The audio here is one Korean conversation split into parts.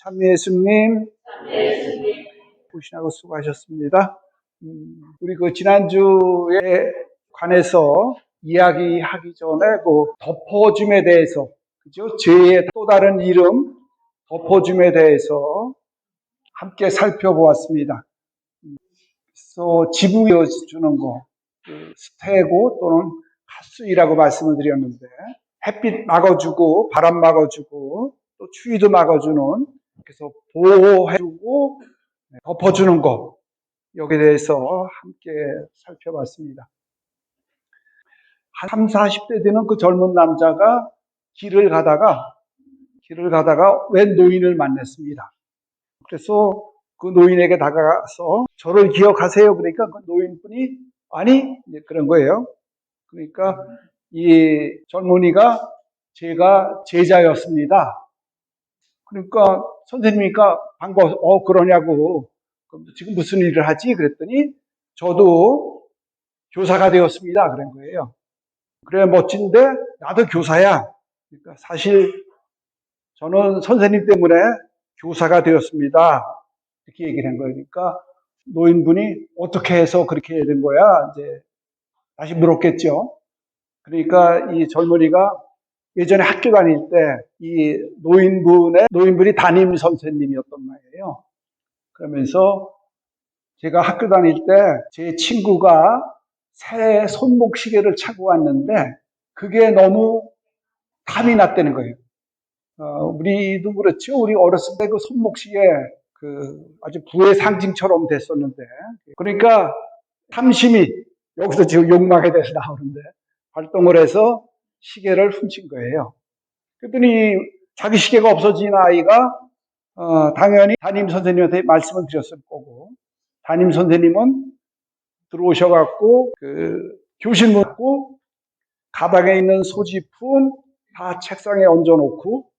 참 예수님, 보시라고 수고하셨습니다. 우리 그 지난주에 관해서 이야기하기 전에 그 덮어줌에 대해서, 그죠? 죄의 또 다른 이름, 덮어줌에 대해서 함께 살펴보았습니다. 그래서 지붕이어주는 거, 스테고 또는 가스이라고 말씀을 드렸는데, 햇빛 막아주고, 바람 막아주고, 또 추위도 막아주는, 그래서 보호해주고, 덮어주는 거, 여기에 대해서 함께 살펴봤습니다. 한 30, 40대 되는 그 젊은 남자가 길을 가다가 웬 노인을 만났습니다. 그래서 그 노인에게 다가가서 저를 기억하세요. 그러니까 그 노인분이 아니 그런 거예요. 그러니까 이 젊은이가 제가 제자였습니다. 그러니까 선생님이니까 반가워 그러냐고 지금 무슨 일을 하지? 그랬더니 저도 교사가 되었습니다. 그런 거예요. 그래 멋진데 나도 교사야. 그러니까 사실 저는 선생님 때문에 교사가 되었습니다. 이렇게 얘기를 한 거예요. 그러니까 노인분이 어떻게 해서 그렇게 된 거야? 이제 다시 물었겠죠. 그러니까 이 젊은이가 예전에 학교 다닐 때 이 노인분이 담임 선생님이었단 말이에요. 그러면서 제가 학교 다닐 때 제 친구가 새 손목시계를 차고 왔는데 그게 너무 탐이 났다는 거예요. 우리도 그렇죠. 우리 어렸을 때 그 손목시계 아주 부의 상징처럼 됐었는데 그러니까 탐심이 여기서 지금 욕망에 대해서 나오는데 활동을 해서 시계를 훔친 거예요. 그랬더니 자기 시계가 없어진 아이가 당연히 담임 선생님한테 말씀을 드렸을 거고 담임 선생님은 들어오셔갖고 교실 문 닫고 가방에 있는 소지품 다 책상에 얹어놓고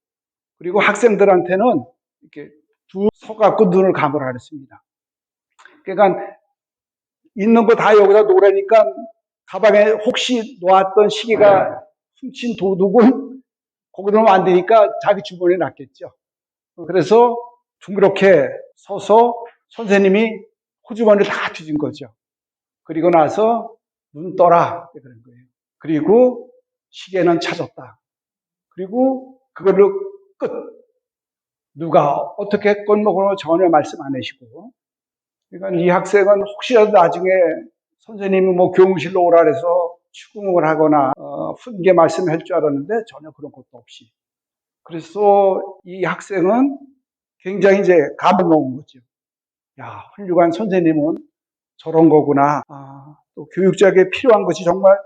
그리고 학생들한테는 이렇게 서갖고 눈을 감으라 그랬습니다. 그러니까 있는 거 다 여기다 놓으라니까 가방에 혹시 놓았던 시계가 훔친 도둑은 거기다 놓으면 안 되니까 자기 주머니에 놨겠죠. 그래서 둥그렇게 서서 선생님이 호주머니를 다 뒤진 거죠. 그리고 나서 눈 떠라 그런 거예요. 그리고 시계는 찾았다. 그리고 그걸로 끝. 누가 어떻게 했건 뭐 전혀 말씀 안 하시고. 그러니까 이 학생은 혹시라도 나중에 선생님이 뭐 교무실로 오라 그래서 추궁을 하거나 훈계 말씀할 줄 알았는데 전혀 그런 것도 없이. 그래서 이 학생은 굉장히 이제 감을 먹은 거죠. 야, 훌륭한 선생님은 저런 거구나. 또 교육자에게 필요한 것이 정말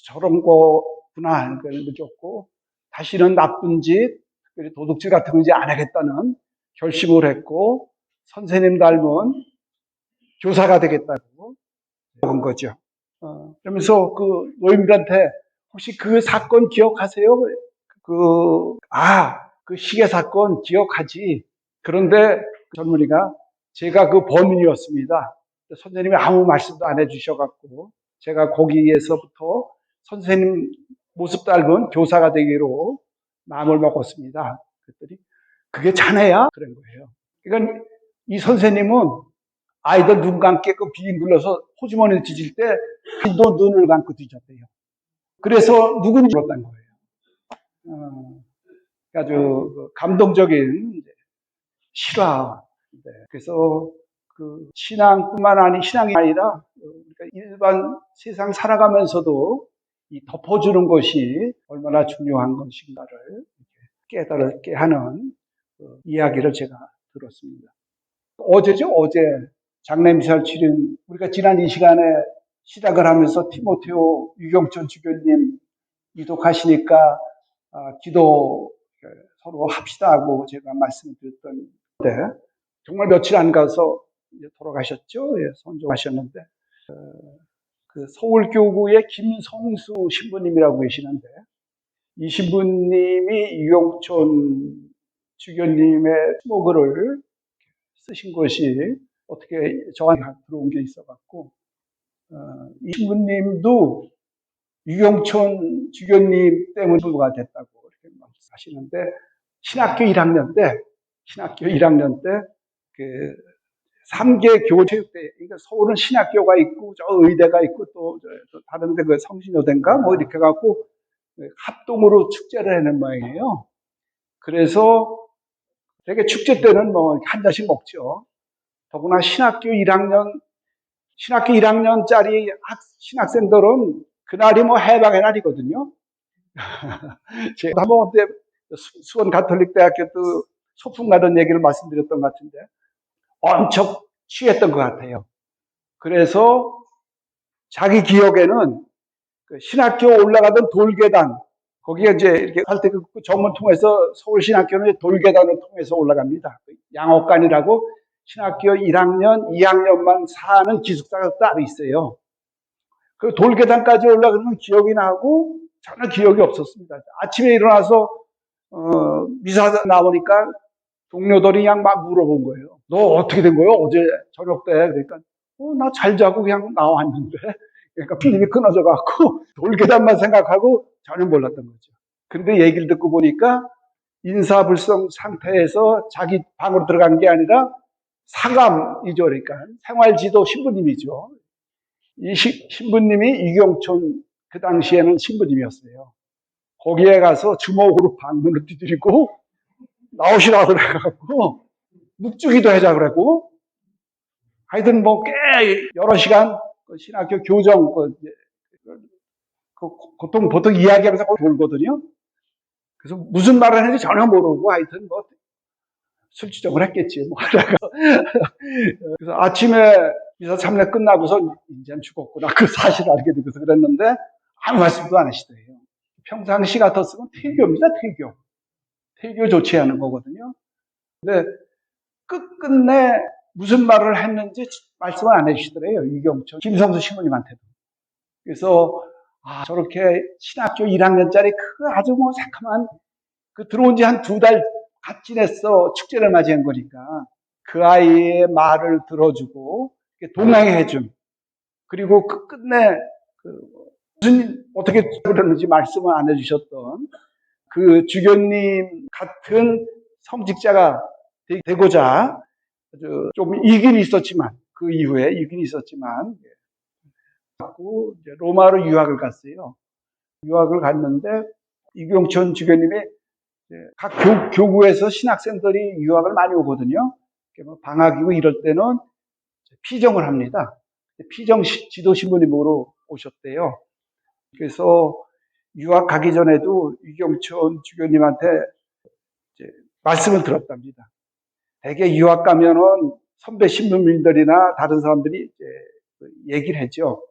저런 거구나 하는 걸 느꼈고 다시는 나쁜 짓, 특별히 도둑질 같은 거 이제 안 하겠다는 결심을 했고 선생님 닮은 교사가 되겠다고 한 거죠. 그러면서 그 노인들한테 혹시 그 사건 기억하세요? 그 시계 사건 기억하지. 그런데 그 젊은이가 제가 그 범인이었습니다. 선생님이 아무 말씀도 안 해주셔갖고 제가 거기에서부터 선생님 모습 닮은 교사가 되기로 마음을 먹었습니다. 그랬더니 그게 자네야? 그런 거예요. 그러니까 이 선생님은 아이들 눈 감게 그 비행 눌러서 호주머니를 뒤질 때 또 눈을 감고 뒤졌대요. 그래서 누군지 몰랐다는 거예요. 아주 감동적인 실화. 그래서 그 신앙뿐만 아니라 신앙이 아니라 일반 세상 살아가면서도 이 덮어주는 것이 얼마나 중요한 것인가를 깨달게 하는 이야기를 제가 들었습니다. 어제죠? 어제 장례미사를 치른 우리가 지난 이 시간에 시작을 하면서 티모테오 유경천 주교님 이독하시니까 기도 서로 합시다 하고 제가 말씀드렸던 때 정말 며칠 안 가서 이제 돌아가셨죠. 예, 선종하셨는데 그 서울교구의 김성수 신부님이라고 계시는데 이 신부님이 유경천 주교님의 수목을 쓰신 것이 어떻게 저한테 들어온 게 있어갖고 이 신부님도 유경천 주교님 때문에 부부가 됐다고 이렇게 말씀하시는데 신학교 1학년 때 신학교 1학년 때, 그, 3개 교체육대, 그러니까 서울은 신학교가 있고, 저 의대가 있고, 또, 다른데 그 성신여대인가? 뭐 이렇게 갖고, 합동으로 축제를 하는 모양이에요. 그래서 되게 축제 때는 뭐 한 잔씩 먹죠. 더구나 신학교 1학년짜리 신학생들은 그날이 뭐 해방의 날이거든요. 제가 한번 그때 수원 가톨릭대학교 또 소풍 가던 얘기를 말씀드렸던 것 같은데 엄청 취했던 것 같아요. 그래서 자기 기억에는 그 신학교 올라가던 돌계단, 거기에 이제 이렇게 할 때 그 정문 통해서 서울신학교는 돌계단을 통해서 올라갑니다. 양옥관이라고 신학교 1학년, 2학년만 사는 기숙사가 따로 있어요. 그 돌계단까지 올라가는 기억이 나고 전혀 기억이 없었습니다. 아침에 일어나서 미사 나오니까 동료들이 그냥 막 물어본 거예요. 너 어떻게 된 거예요? 어제 저녁 때. 그러니까 나 잘 자고 그냥 나왔는데. 그러니까 필름이 끊어져 갖고 돌계단만 생각하고 전혀 몰랐던 거죠. 근데 얘기를 듣고 보니까 인사불성 상태에서 자기 방으로 들어간 게 아니라 사감이죠. 그러니까 생활지도 신부님이죠. 이 신부님이 이경촌 그 당시에는 신부님이었어요. 거기에 가서 주먹으로 방문을 두드리고 나오시라고 그래갖고 묵주기도 하자 그랬고 하여튼 뭐 꽤 여러 시간 신학교 교정 보통 이야기하면서 돌거든요. 그래서 무슨 말을 했는지 전혀 모르고 하여튼 뭐 술주정을 했겠지 뭐 하다가 그래서 아침에 미사 참례 끝나고서 이제는 죽었구나 그 사실을 알게 되고서 그랬는데 아무 말씀도 안 하시더래요. 평상시 같았으면 퇴교입니다. 퇴교 조치하는 거거든요. 근데 끝끝내 무슨 말을 했는지 말씀을 안 해주시더래요. 이경철 김성수 신부님한테도. 그래서 저렇게 신학교 1학년짜리 그 아주 뭐 새카만 그 들어온 지 한 2달 갓 지냈어 축제를 맞이한 거니까 그 아이의 말을 들어주고 동행해준 그리고 끝끝내 무슨 어떻게 그러는지 말씀을 안 해주셨던 그 주교님 같은 성직자가 되고자 좀 이긴 있었지만 그 이후에 이긴 있었지만 로마로 유학을 갔어요. 유학을 갔는데 이경천 주교님이 각 교구에서 신학생들이 유학을 많이 오거든요. 방학이고 이럴 때는 피정을 합니다. 피정 지도 신부님으로 오셨대요. 그래서 유학 가기 전에도 이경천 주교님한테 말씀을 들었답니다. 대개 유학 가면은 선배 신부님들이나 다른 사람들이 얘기를 했죠.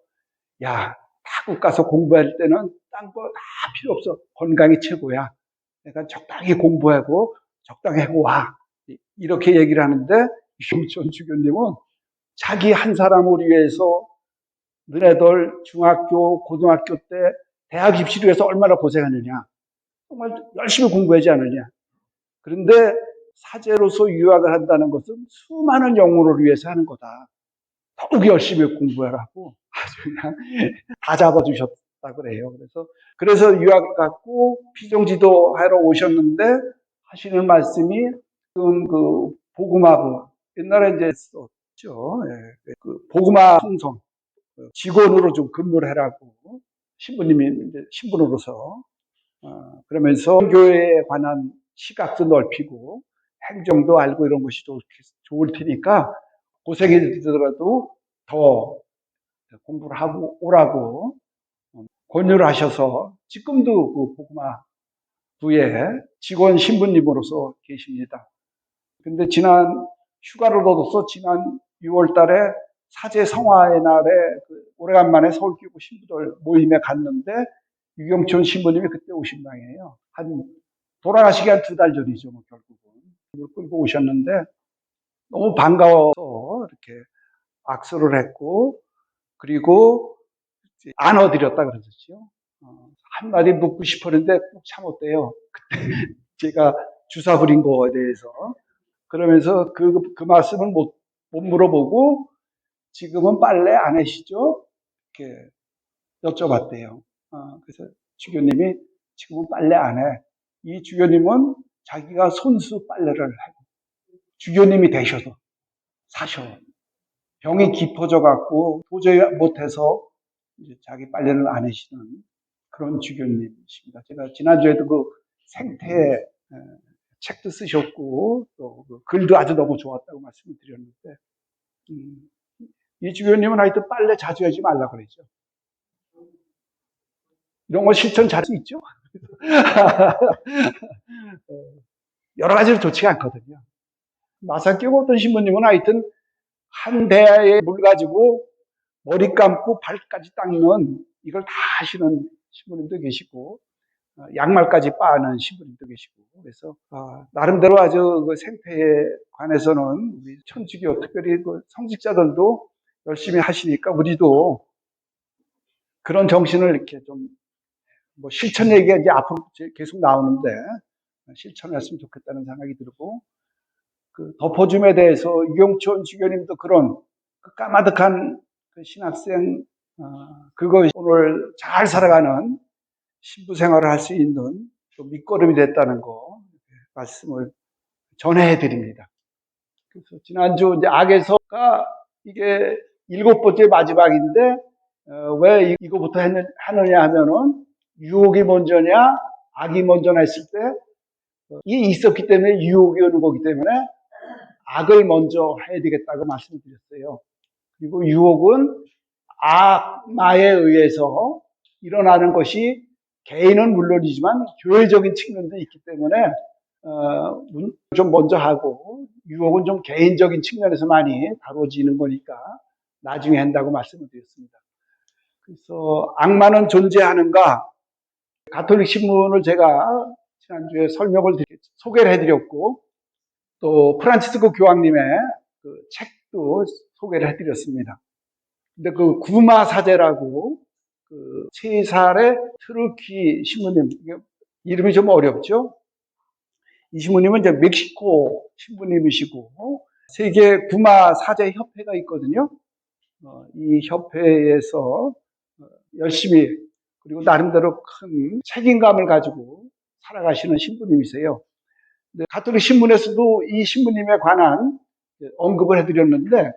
야, 타국 가서 공부할 때는 딴 거 다 필요 없어. 건강이 최고야. 내가 적당히 공부하고 적당히 하고 와. 이렇게 얘기를 하는데 이경천 주교님은 자기 한 사람을 위해서 너네들 중학교, 고등학교 때 대학 입시를 위해서 얼마나 고생하느냐. 정말 열심히 공부하지 않느냐. 그런데 사제로서 유학을 한다는 것은 수많은 영혼을 위해서 하는 거다. 더욱 열심히 공부하라고 아주 그냥 다 잡아주셨다 그래요. 그래서 유학을 갔고 피정지도 하러 오셨는데 하시는 말씀이 지금 그 복음화부 옛날에 이제 썼죠. 그 복음화 풍성 직원으로 좀 근무를 해라고 신부님이 이제 신분으로서 그러면서 교회에 관한 시각도 넓히고 행정도 알고 이런 것이 좋을 테니까 고생이 되더라도 더 공부를 하고 오라고 권유를 하셔서 지금도 그 복음화 부에 직원 신부님으로서 계십니다. 근데 지난 휴가를 얻어서 지난 6월 달에 사제 성화의 날에 오래간만에 서울교구 신부들 모임에 갔는데 유경촌 신부님이 그때 오신 모양이에요. 돌아가시기 한 2달 전이죠, 뭐 결국은. 끌고 오셨는데 너무 반가워서 이렇게 악수를 했고 그리고 안아드렸다 그러셨죠. 한마디 묻고 싶었는데 꼭 참았대요. 그때 제가 주사 부린 거에 대해서. 그러면서 그 말씀을 못 물어보고 지금은 빨래 안 하시죠? 이렇게 여쭤봤대요. 그래서 주교님이 지금은 빨래 안 해. 이 주교님은 자기가 손수 빨래를 하고 주교님이 되셔도 사셔. 병이 깊어져 갖고 도저히 못해서 이제 자기 빨래를 안 하시는 그런 주교님이십니다. 제가 지난주에도 그 생태 책도 쓰셨고 또 그 글도 아주 너무 좋았다고 말씀을 드렸는데 이 주교님은 하여튼 빨래 자주 하지 말라 그러죠. 이런 거 실천 잘 수 있죠? 여러 가지로 좋지가 않거든요. 마사키고 어떤 신부님은 하여튼 한 대야에 물 가지고 머리 감고 발까지 닦는 이걸 다 하시는 신부님도 계시고 양말까지 빠는 신부님도 계시고 그래서 나름대로 아주 그 생태에 관해서는 우리 천주교 특별히 그 성직자들도 열심히 하시니까 우리도 그런 정신을 이렇게 좀 뭐 실천 얘기가 이제 앞으로 계속 나오는데 실천했으면 좋겠다는 생각이 들고 그 덮어줌에 대해서 유경촌 주교님도 그런 그 까마득한 그 신학생 그거 오늘 잘 살아가는 신부 생활을 할 수 있는 또 밑거름이 됐다는 거 말씀을 전해 드립니다. 그래서 지난주 이제 악에서가 이게 7번째 마지막인데 왜 이거부터 하느냐 하면은 유혹이 먼저냐 악이 먼저냐 했을 때 이 있었기 때문에 유혹이 오는 거기 때문에 악을 먼저 해야 되겠다고 말씀을 드렸어요. 그리고 유혹은 악마에 의해서 일어나는 것이 개인은 물론이지만 교회적인 측면도 있기 때문에 좀 먼저 하고 유혹은 좀 개인적인 측면에서 많이 다뤄지는 거니까 나중에 한다고 말씀을 드렸습니다. 그래서 악마는 존재하는가? 가톨릭 신문을 제가 지난주에 소개를 해드렸고 또 프란치스코 교황님의 그 책도 소개를 해드렸습니다. 근데 그 구마 사제라고 그 세살의 트루키 신부님 이름이 좀 어렵죠? 이 신부님은 이제 멕시코 신부님이시고 세계 구마 사제 협회가 있거든요. 이 협회에서 열심히 그리고 나름대로 큰 책임감을 가지고 살아가시는 신부님이세요. 근데 가톨릭 신문에서도 이 신부님에 관한 언급을 해드렸는데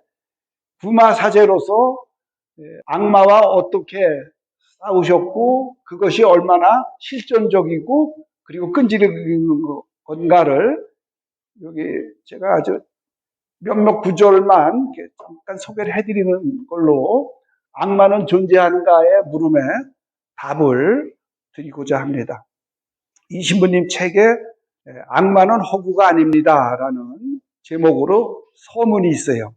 구마 사제로서 악마와 어떻게 싸우셨고 그것이 얼마나 실존적이고 그리고 끈질긴 건가를 여기 제가 아주 몇몇 구절만 잠깐 소개를 해드리는 걸로 악마는 존재하는가의 물음에 답을 드리고자 합니다. 이 신부님 책에 악마는 허구가 아닙니다라는 제목으로 서문이 있어요.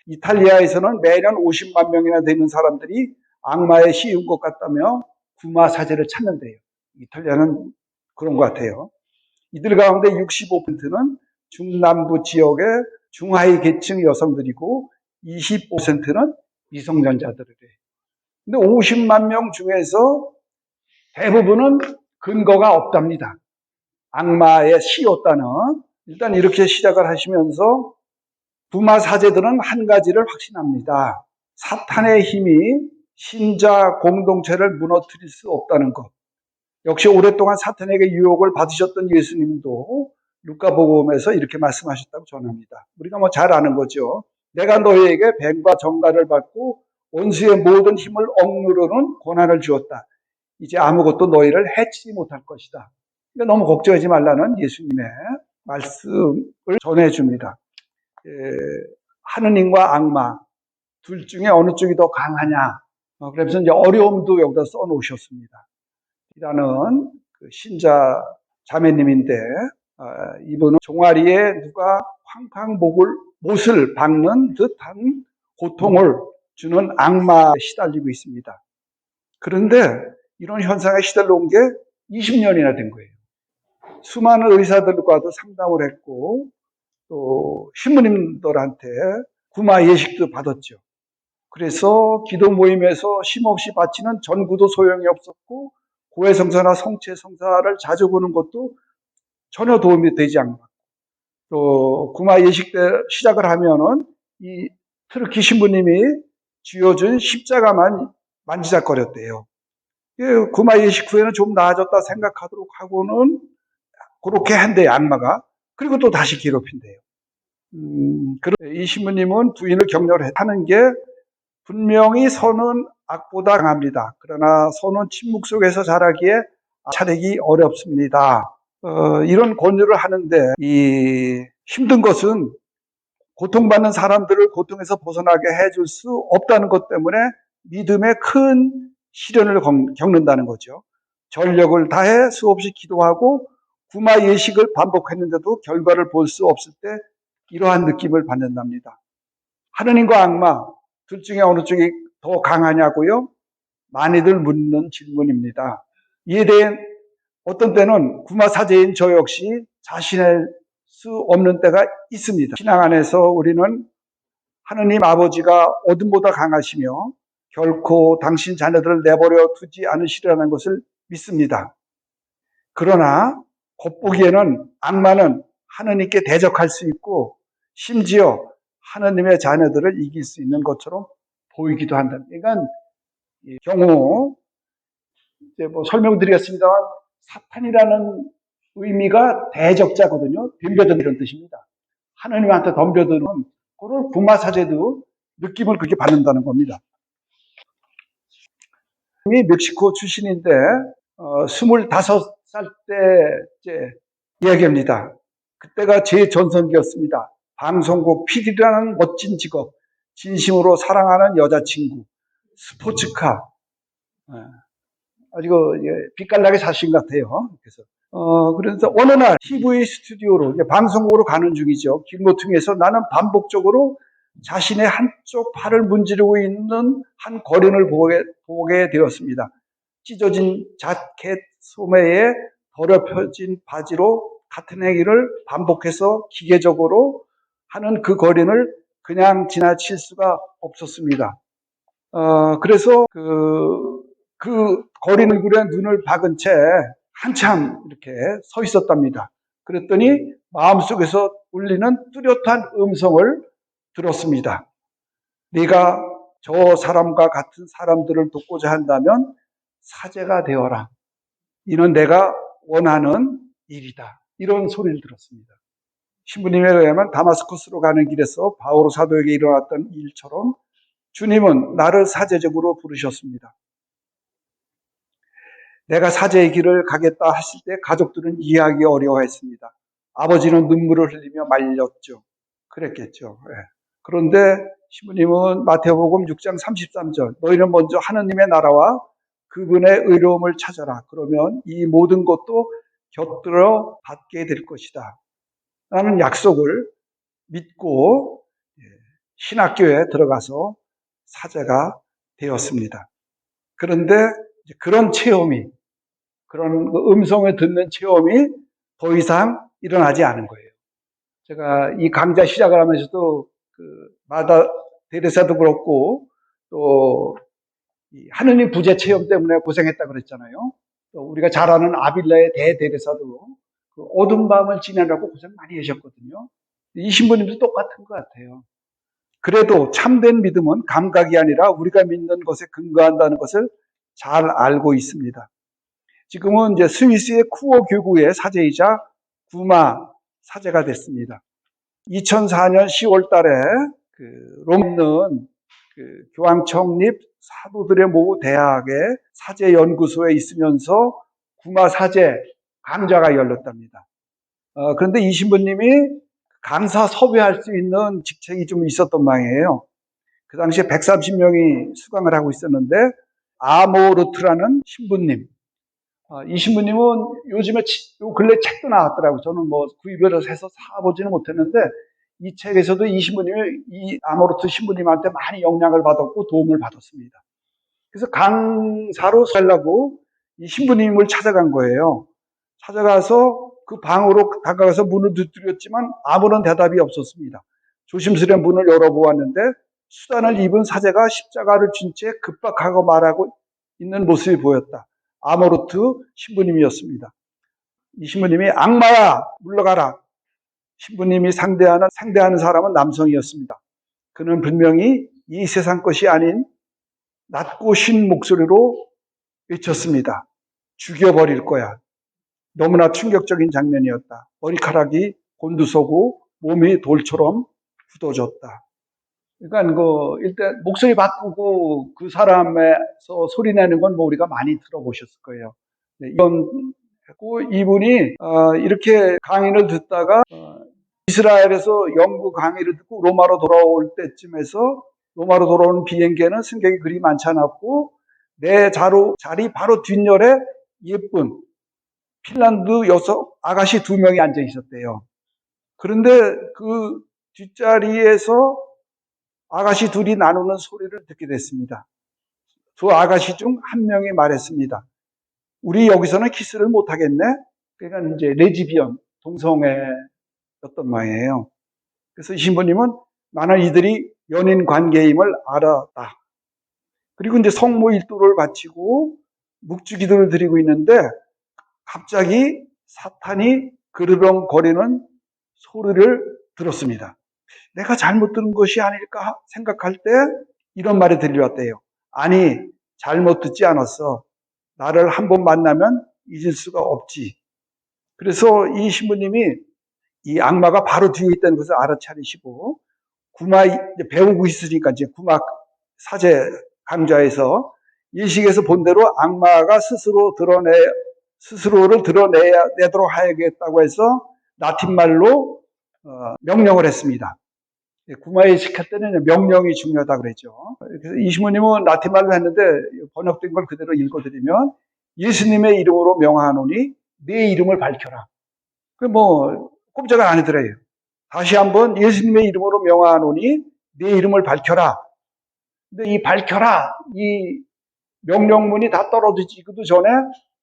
이탈리아에서는 매년 50만 명이나 되는 사람들이 악마에 씌운 것 같다며 구마 사제를 찾는데요. 이탈리아는 그런 것 같아요. 이들 가운데 65%는 중남부 지역의 중하위 계층 여성들이고 25%는 미성년자들이래요. 근데 50만 명 중에서 대부분은 근거가 없답니다. 악마에 씌웠다는. 일단 이렇게 시작을 하시면서 구마 사제들은 한 가지를 확신합니다. 사탄의 힘이 신자 공동체를 무너뜨릴 수 없다는 것. 역시 오랫동안 사탄에게 유혹을 받으셨던 예수님도 루카복음에서 이렇게 말씀하셨다고 전합니다. 우리가 뭐 잘 아는 거죠. 내가 너희에게 뱀과 정갈을 받고 원수의 모든 힘을 억누르는 권한을 주었다. 이제 아무것도 너희를 해치지 못할 것이다. 그러니까 너무 걱정하지 말라는 예수님의 말씀을 전해줍니다. 하느님과 악마 둘 중에 어느 쪽이 더 강하냐. 그래서 이제 어려움도 여기다 써놓으셨습니다. 이라는 그 신자 자매님인데 이분은 종아리에 누가 쾅쾅 못을 박는 듯한 고통을 주는 악마에 시달리고 있습니다. 그런데 이런 현상에 시달려온 게 20년이나 된 거예요. 수많은 의사들과도 상담을 했고 또 신부님들한테 구마 예식도 받았죠. 그래서 기도 모임에서 쉼없이 바치는 전구도 소용이 없었고 고해성사나 성체성사를 자주 보는 것도 전혀 도움이 되지 않고 또 구마 예식 때 시작을 하면은 이 트르키 신부님이 쥐어준 십자가만 만지작거렸대요. 구마 예식 후에는 좀 나아졌다 생각하도록 하고는 그렇게 한대요, 악마가. 그리고 또 다시 괴롭힌대요. 이 신부님은 부인을 격려하는 게 분명히 선은 악보다 강합니다. 그러나 선은 침묵 속에서 자라기에 차리기 어렵습니다. 이런 권유를 하는데 이 힘든 것은 고통받는 사람들을 고통에서 벗어나게 해줄 수 없다는 것 때문에 믿음의 큰 시련을 겪는다는 거죠. 전력을 다해 수없이 기도하고 구마 예식을 반복했는데도 결과를 볼 수 없을 때 이러한 느낌을 받는답니다. 하느님과 악마 둘 중에 어느 쪽이 더 강하냐고요? 많이들 묻는 질문입니다. 이에 대해 어떤 때는 구마 사제인 저 역시 자신할 수 없는 때가 있습니다. 신앙 안에서 우리는 하느님 아버지가 어둠보다 강하시며 결코 당신 자녀들을 내버려 두지 않으시려는 것을 믿습니다. 그러나 겉보기에는 악마는 하느님께 대적할 수 있고 심지어 하느님의 자녀들을 이길 수 있는 것처럼 보이기도 한다. 그러니까 이 경우 이제 뭐 설명드리겠습니다만 사탄이라는 의미가 대적자거든요. 덤벼드는 이런 뜻입니다. 하느님한테 덤벼드는 그걸 구마사제도 느낌을 그렇게 받는다는 겁니다. 멕시코 출신인데 25살 때 이야기합니다. 그때가 제 전성기였습니다. 방송국 PD라는 멋진 직업, 진심으로 사랑하는 여자친구, 스포츠카, 아주 빛깔나게 사신 것 같아요. 그래서 어느 날 TV 스튜디오로 방송국으로 가는 중이죠. 길모퉁이에서 나는 반복적으로 자신의 한쪽 팔을 문지르고 있는 한 거린을 보게 되었습니다. 찢어진 자켓 소매에 더럽혀진 바지로 같은 행위를 반복해서 기계적으로 하는 그 거린을 그냥 지나칠 수가 없었습니다. 그래서 그 거린 얼굴에 눈을 박은 채 한참 이렇게 서 있었답니다. 그랬더니 마음속에서 울리는 뚜렷한 음성을 들었습니다. 네가 저 사람과 같은 사람들을 돕고자 한다면 사제가 되어라. 이는 내가 원하는 일이다. 이런 소리를 들었습니다. 신부님에 의하면 다마스커스로 가는 길에서 바오로 사도에게 일어났던 일처럼 주님은 나를 사제적으로 부르셨습니다. 내가 사제의 길을 가겠다 했을 때 가족들은 이해하기 어려워했습니다. 아버지는 눈물을 흘리며 말렸죠. 그랬겠죠. 네. 그런데 신부님은 마태복음 6장 33절 너희는 먼저 하느님의 나라와 그분의 의로움을 찾아라. 그러면 이 모든 것도 곁들여 받게 될 것이다. 라는 약속을 믿고 신학교에 들어가서 사제가 되었습니다. 그런데 그런 체험이, 그런 음성을 듣는 체험이 더 이상 일어나지 않은 거예요. 제가 이 강좌 시작을 하면서도 마다 데레사도 그렇고 또 하느님 부재 체험 때문에 고생했다 그랬잖아요. 또 우리가 잘 아는 아빌라의 대데레사도 그 어두운 밤을 지내라고 고생 많이 하셨거든요. 이 신부님도 똑같은 것 같아요. 그래도 참된 믿음은 감각이 아니라 우리가 믿는 것에 근거한다는 것을 잘 알고 있습니다. 지금은 이제 스위스의 쿠어 교구의 사제이자 구마 사제가 됐습니다. 2004년 10월 달에 롬는 교황 청립 사도들의 모부 대학의 사제 연구소에 있으면서 구마 사제 강좌가 열렸답니다. 그런데 이 신부님이 강사 섭외할 수 있는 직책이 좀 있었던 모양이에요. 그 당시에 130명이 수강을 하고 있었는데 아모르트라는 신부님, 이 신부님은 요즘에 요 근래 책도 나왔더라고요. 저는 뭐 구입을 해서 사보지는 못했는데 이 책에서도 이 신부님이 이 아모르트 신부님한테 많이 영향을 받았고 도움을 받았습니다. 그래서 강사로 살라고 이 신부님을 찾아간 거예요. 찾아가서 그 방으로 다가가서 문을 두드렸지만 아무런 대답이 없었습니다. 조심스레 문을 열어보았는데 수단을 입은 사제가 십자가를 쥔 채 급박하고 말하고 있는 모습이 보였다. 아모르트 신부님이었습니다. 이 신부님이 악마야 물러가라. 신부님이 상대하는 사람은 남성이었습니다. 그는 분명히 이 세상 것이 아닌 낮고 쉰 목소리로 외쳤습니다. 죽여버릴 거야. 너무나 충격적인 장면이었다. 머리카락이 곤두서고 몸이 돌처럼 굳어졌다. 그러니까 일단 목소리 바꾸고 그 사람에서 소리 내는 건 뭐 우리가 많이 들어보셨을 거예요. 이건 이분이 이렇게 강의를 듣다가 이스라엘에서 영구 강의를 듣고 로마로 돌아올 때쯤에서 로마로 돌아오는 비행기에는 승객이 그리 많지 않았고 내 자리 바로 뒷열에 예쁜 핀란드 여성 아가씨 2명이 앉아 있었대요. 그런데 그 뒷자리에서 아가씨 둘이 나누는 소리를 듣게 됐습니다. 두 아가씨 중 한 명이 말했습니다. 우리 여기서는 키스를 못 하겠네? 그러니까 이제 레즈비언, 동성애였던 모양이에요. 그래서 이 신부님은 나는 이들이 연인 관계임을 알았다. 그리고 이제 성모 일도를 바치고 묵주기도를 드리고 있는데 갑자기 사탄이 그르렁거리는 소리를 들었습니다. 내가 잘못 들은 것이 아닐까 생각할 때 이런 말이 들려왔대요. 아니, 잘못 듣지 않았어. 나를 한 번 만나면 잊을 수가 없지. 그래서 이 신부님이 이 악마가 바로 뒤에 있다는 것을 알아차리시고 배우고 있으니까 이제 구마 사제 강좌에서 예식에서 본 대로 악마가 스스로를 드러내도록 하야겠다고 해서 라틴 말로 명령을 했습니다. 구마예식 할 때는 명령이 중요하다고 그랬죠. 그래서 이 신부님은 라틴 말로 했는데 번역된 걸 그대로 읽어드리면 예수님의 이름으로 명하노니 내 이름을 밝혀라. 그 꼼짝을 안 하더래요. 다시 한번 예수님의 이름으로 명하노니 내 이름을 밝혀라. 근데 이 밝혀라, 이 명령문이 다 떨어지기도 전에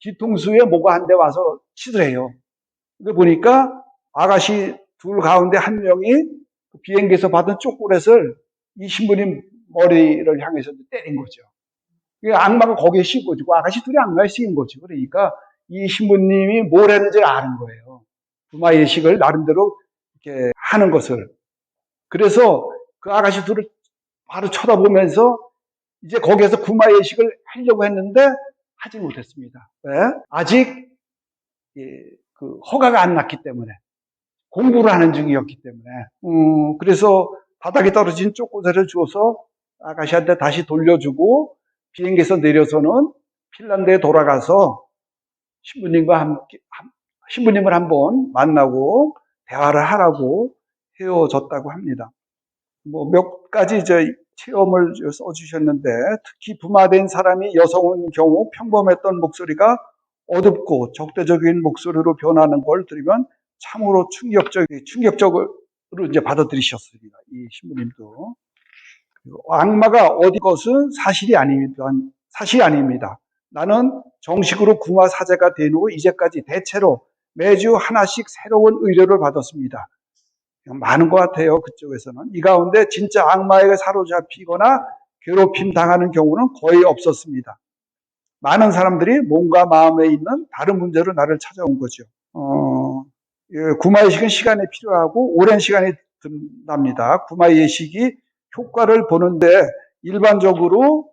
뒤통수에 뭐가 한 대 와서 치더래요. 그거 보니까 아가씨 둘 가운데 한 명이 비행기에서 받은 초콜릿을 이 신부님 머리를 향해서 때린 거죠. 악마가 거기에 씌워지고 아가씨 둘이 악마에 씌인 거죠. 그러니까 이 신부님이 뭘 했는지 아는 거예요. 구마 예식을 나름대로 이렇게 하는 것을. 그래서 그 아가씨 둘을 바로 쳐다보면서 이제 거기에서 구마 예식을 하려고 했는데 하지 못했습니다. 왜? 아직 그 허가가 안 났기 때문에. 공부를 하는 중이었기 때문에. 그래서 바닥에 떨어진 초코새를 주어서 아가씨한테 다시 돌려주고 비행기에서 내려서는 핀란드에 돌아가서 신부님을 한번 만나고 대화를 하라고 헤어졌다고 합니다. 몇 가지 체험을 써주셨는데 특히 부마된 사람이 여성인 경우 평범했던 목소리가 어둡고 적대적인 목소리로 변하는 걸 들으면 참으로 충격적으로 이제 받아들이셨습니다. 이 신부님도. 악마가 어디 것은 사실이 아닙니다. 나는 정식으로 구마 사제가 된 후 이제까지 대체로 매주 하나씩 새로운 의뢰를 받았습니다. 많은 것 같아요. 그쪽에서는. 이 가운데 진짜 악마에게 사로잡히거나 괴롭힘 당하는 경우는 거의 없었습니다. 많은 사람들이 몸과 마음에 있는 다른 문제로 나를 찾아온 거죠. 구마 예식은 시간이 필요하고 오랜 시간이 든답니다. 구마 예식이 효과를 보는데 일반적으로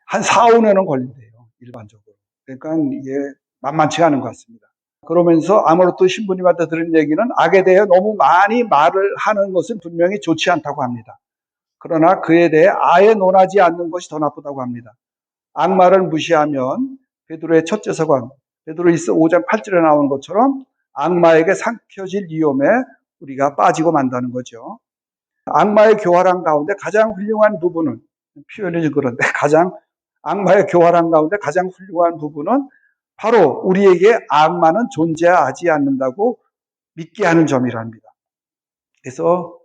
한 4, 5년은 걸린대요. 일반적으로. 그러니까 이게 만만치가 않은 것 같습니다. 그러면서 아무래도 신부님한테 들은 얘기는 악에 대해 너무 많이 말을 하는 것은 분명히 좋지 않다고 합니다. 그러나 그에 대해 아예 논하지 않는 것이 더 나쁘다고 합니다. 악마를 무시하면 베드로의 첫째 서광, 베드로이서 5장 8절에 나오는 것처럼 악마에게 삼켜질 위험에 우리가 빠지고 만다는 거죠. 악마의 교활한 가운데 가장 훌륭한 부분은, 표현이 그런데 악마의 교활한 가운데 가장 훌륭한 부분은 바로 우리에게 악마는 존재하지 않는다고 믿게 하는 점이랍니다. 그래서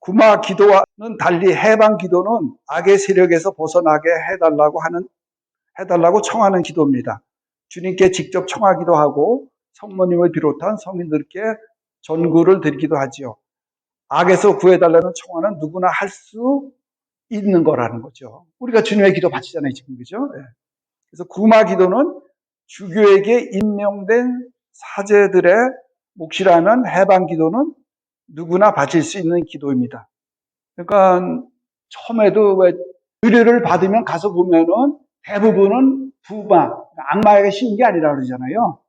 구마 기도와는 달리 해방 기도는 악의 세력에서 벗어나게 해달라고 청하는 기도입니다. 주님께 직접 청하기도 하고 성모님을 비롯한 성인들께 전구를 드리기도 하지요. 악에서 구해달라는 청하는 누구나 할 수 있는 거라는 거죠. 우리가 주님의 기도 바치잖아요, 지금. 그죠? 네. 그래서 구마 기도는 주교에게 임명된 사제들의 몫이라면 해방 기도는 누구나 바칠 수 있는 기도입니다. 그러니까 처음에도 왜 의뢰를 받으면 가서 보면은 대부분은 악마에게 씌운 게 아니라 그러잖아요.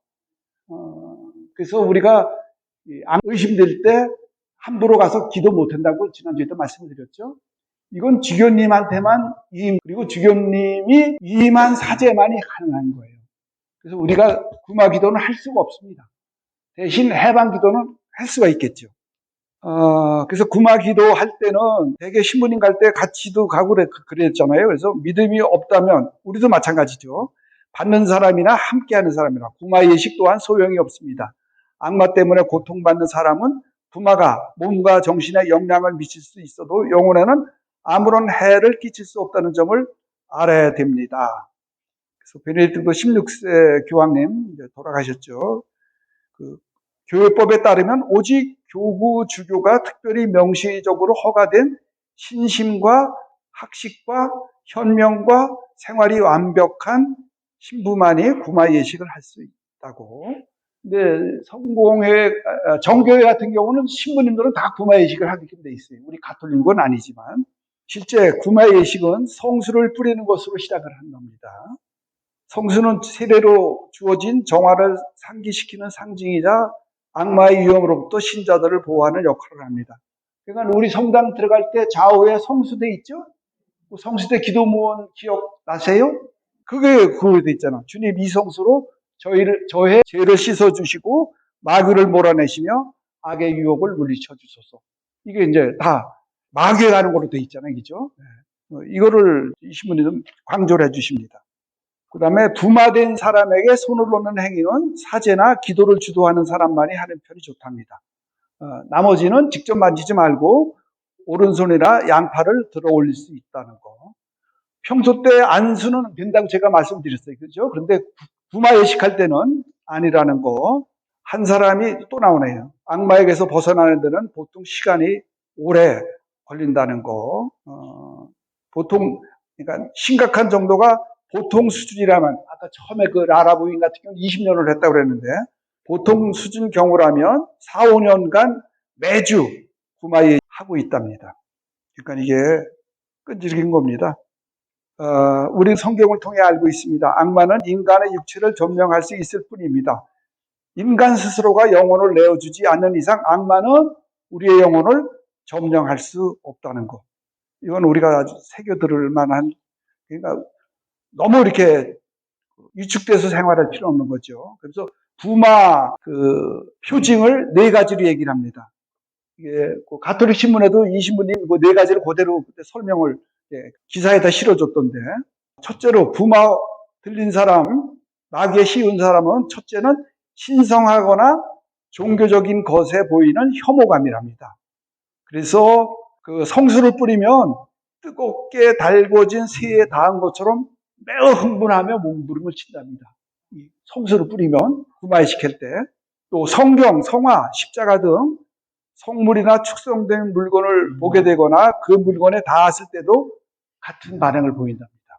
그래서 우리가 의심될 때 함부로 가서 기도 못한다고 지난주에도 말씀드렸죠. 이건 주교님한테만 그리고 주교님이 위임한 사제만이 가능한 거예요. 그래서 우리가 구마 기도는 할 수가 없습니다. 대신 해방 기도는 할 수가 있겠죠. 그래서 구마 기도할 때는 되게 신부님 갈 때 같이도 가고 그랬잖아요. 그래서 믿음이 없다면 우리도 마찬가지죠. 받는 사람이나 함께하는 사람이나 구마 예식 또한 소용이 없습니다. 악마 때문에 고통받는 사람은 구마가 몸과 정신에 영향을 미칠 수 있어도 영혼에는 아무런 해를 끼칠 수 없다는 점을 알아야 됩니다. 그래서 베네딕토 16세 교황님 돌아가셨죠. 그 교회법에 따르면 오직 교구 주교가 특별히 명시적으로 허가된 신심과 학식과 현명과 생활이 완벽한 신부만이 구마 예식을 할 수 있다고. 근데 정교회 같은 경우는 신부님들은 다 구마 예식을 하게끔 돼 있어요. 우리 가톨릭은 아니지만 실제 구마 예식은 성수를 뿌리는 것으로 시작을 한 겁니다. 성수는 세례로 주어진 정화를 상기시키는 상징이자 악마의 위험으로부터 신자들을 보호하는 역할을 합니다. 그러니까 우리 성당 들어갈 때 좌우에 성수대 있죠? 성수대 기도문 기억나세요? 그게 돼 있잖아. 주님 이 성수로 저의 죄를 씻어주시고 마귀를 몰아내시며 악의 유혹을 물리쳐 주소서. 이게 이제 다 마귀에 가는 걸로 돼 있잖아요. 그죠? 이거를 이 신부님은 강조를 해 주십니다. 그 다음에 부마된 사람에게 손을 놓는 행위는 사제나 기도를 주도하는 사람만이 하는 편이 좋답니다. 나머지는 직접 만지지 말고 오른손이나 양팔을 들어 올릴 수 있다는 거. 평소 때 안수는 된다고 제가 말씀드렸어요. 그죠? 그런데 부마 예식할 때는 아니라는 거. 한 사람이 또 나오네요. 악마에게서 벗어나는 데는 보통 시간이 오래 걸린다는 거. 보통, 그러니까 심각한 정도가 보통 수준이라면, 아까 처음에 그 라라 부인 같은 경우는 20년을 했다고 그랬는데, 보통 수준 경우라면 4, 5년간 매주 구마 예식하고 있답니다. 그러니까 이게 끈질긴 겁니다. 우리 성경을 통해 알고 있습니다. 악마는 인간의 육체를 점령할 수 있을 뿐입니다. 인간 스스로가 영혼을 내어주지 않는 이상 악마는 우리의 영혼을 점령할 수 없다는 것. 이건 우리가 아주 새겨들을 만한, 그러니까 너무 이렇게 위축돼서 생활할 필요 없는 거죠. 그래서 부마 표징을 4가지로 얘기를 합니다. 이게 가톨릭 신문에도 이 신부님 4가지를 그대로 설명을 기사에다 실어줬던데, 첫째로 부마 들린 사람, 마귀에 씌운 사람은 첫째는 신성하거나 종교적인 것에 보이는 혐오감이랍니다. 그래서 그 성수를 뿌리면 뜨겁게 달궈진 새에 닿은 것처럼 매우 흥분하며 몸부림을 친답니다. 이 성수를 뿌리면 구마에 시킬 때. 또 성경, 성화, 십자가 등 성물이나 축성된 물건을 보게 되거나 그 물건에 닿았을 때도 같은 반응을 보인답니다.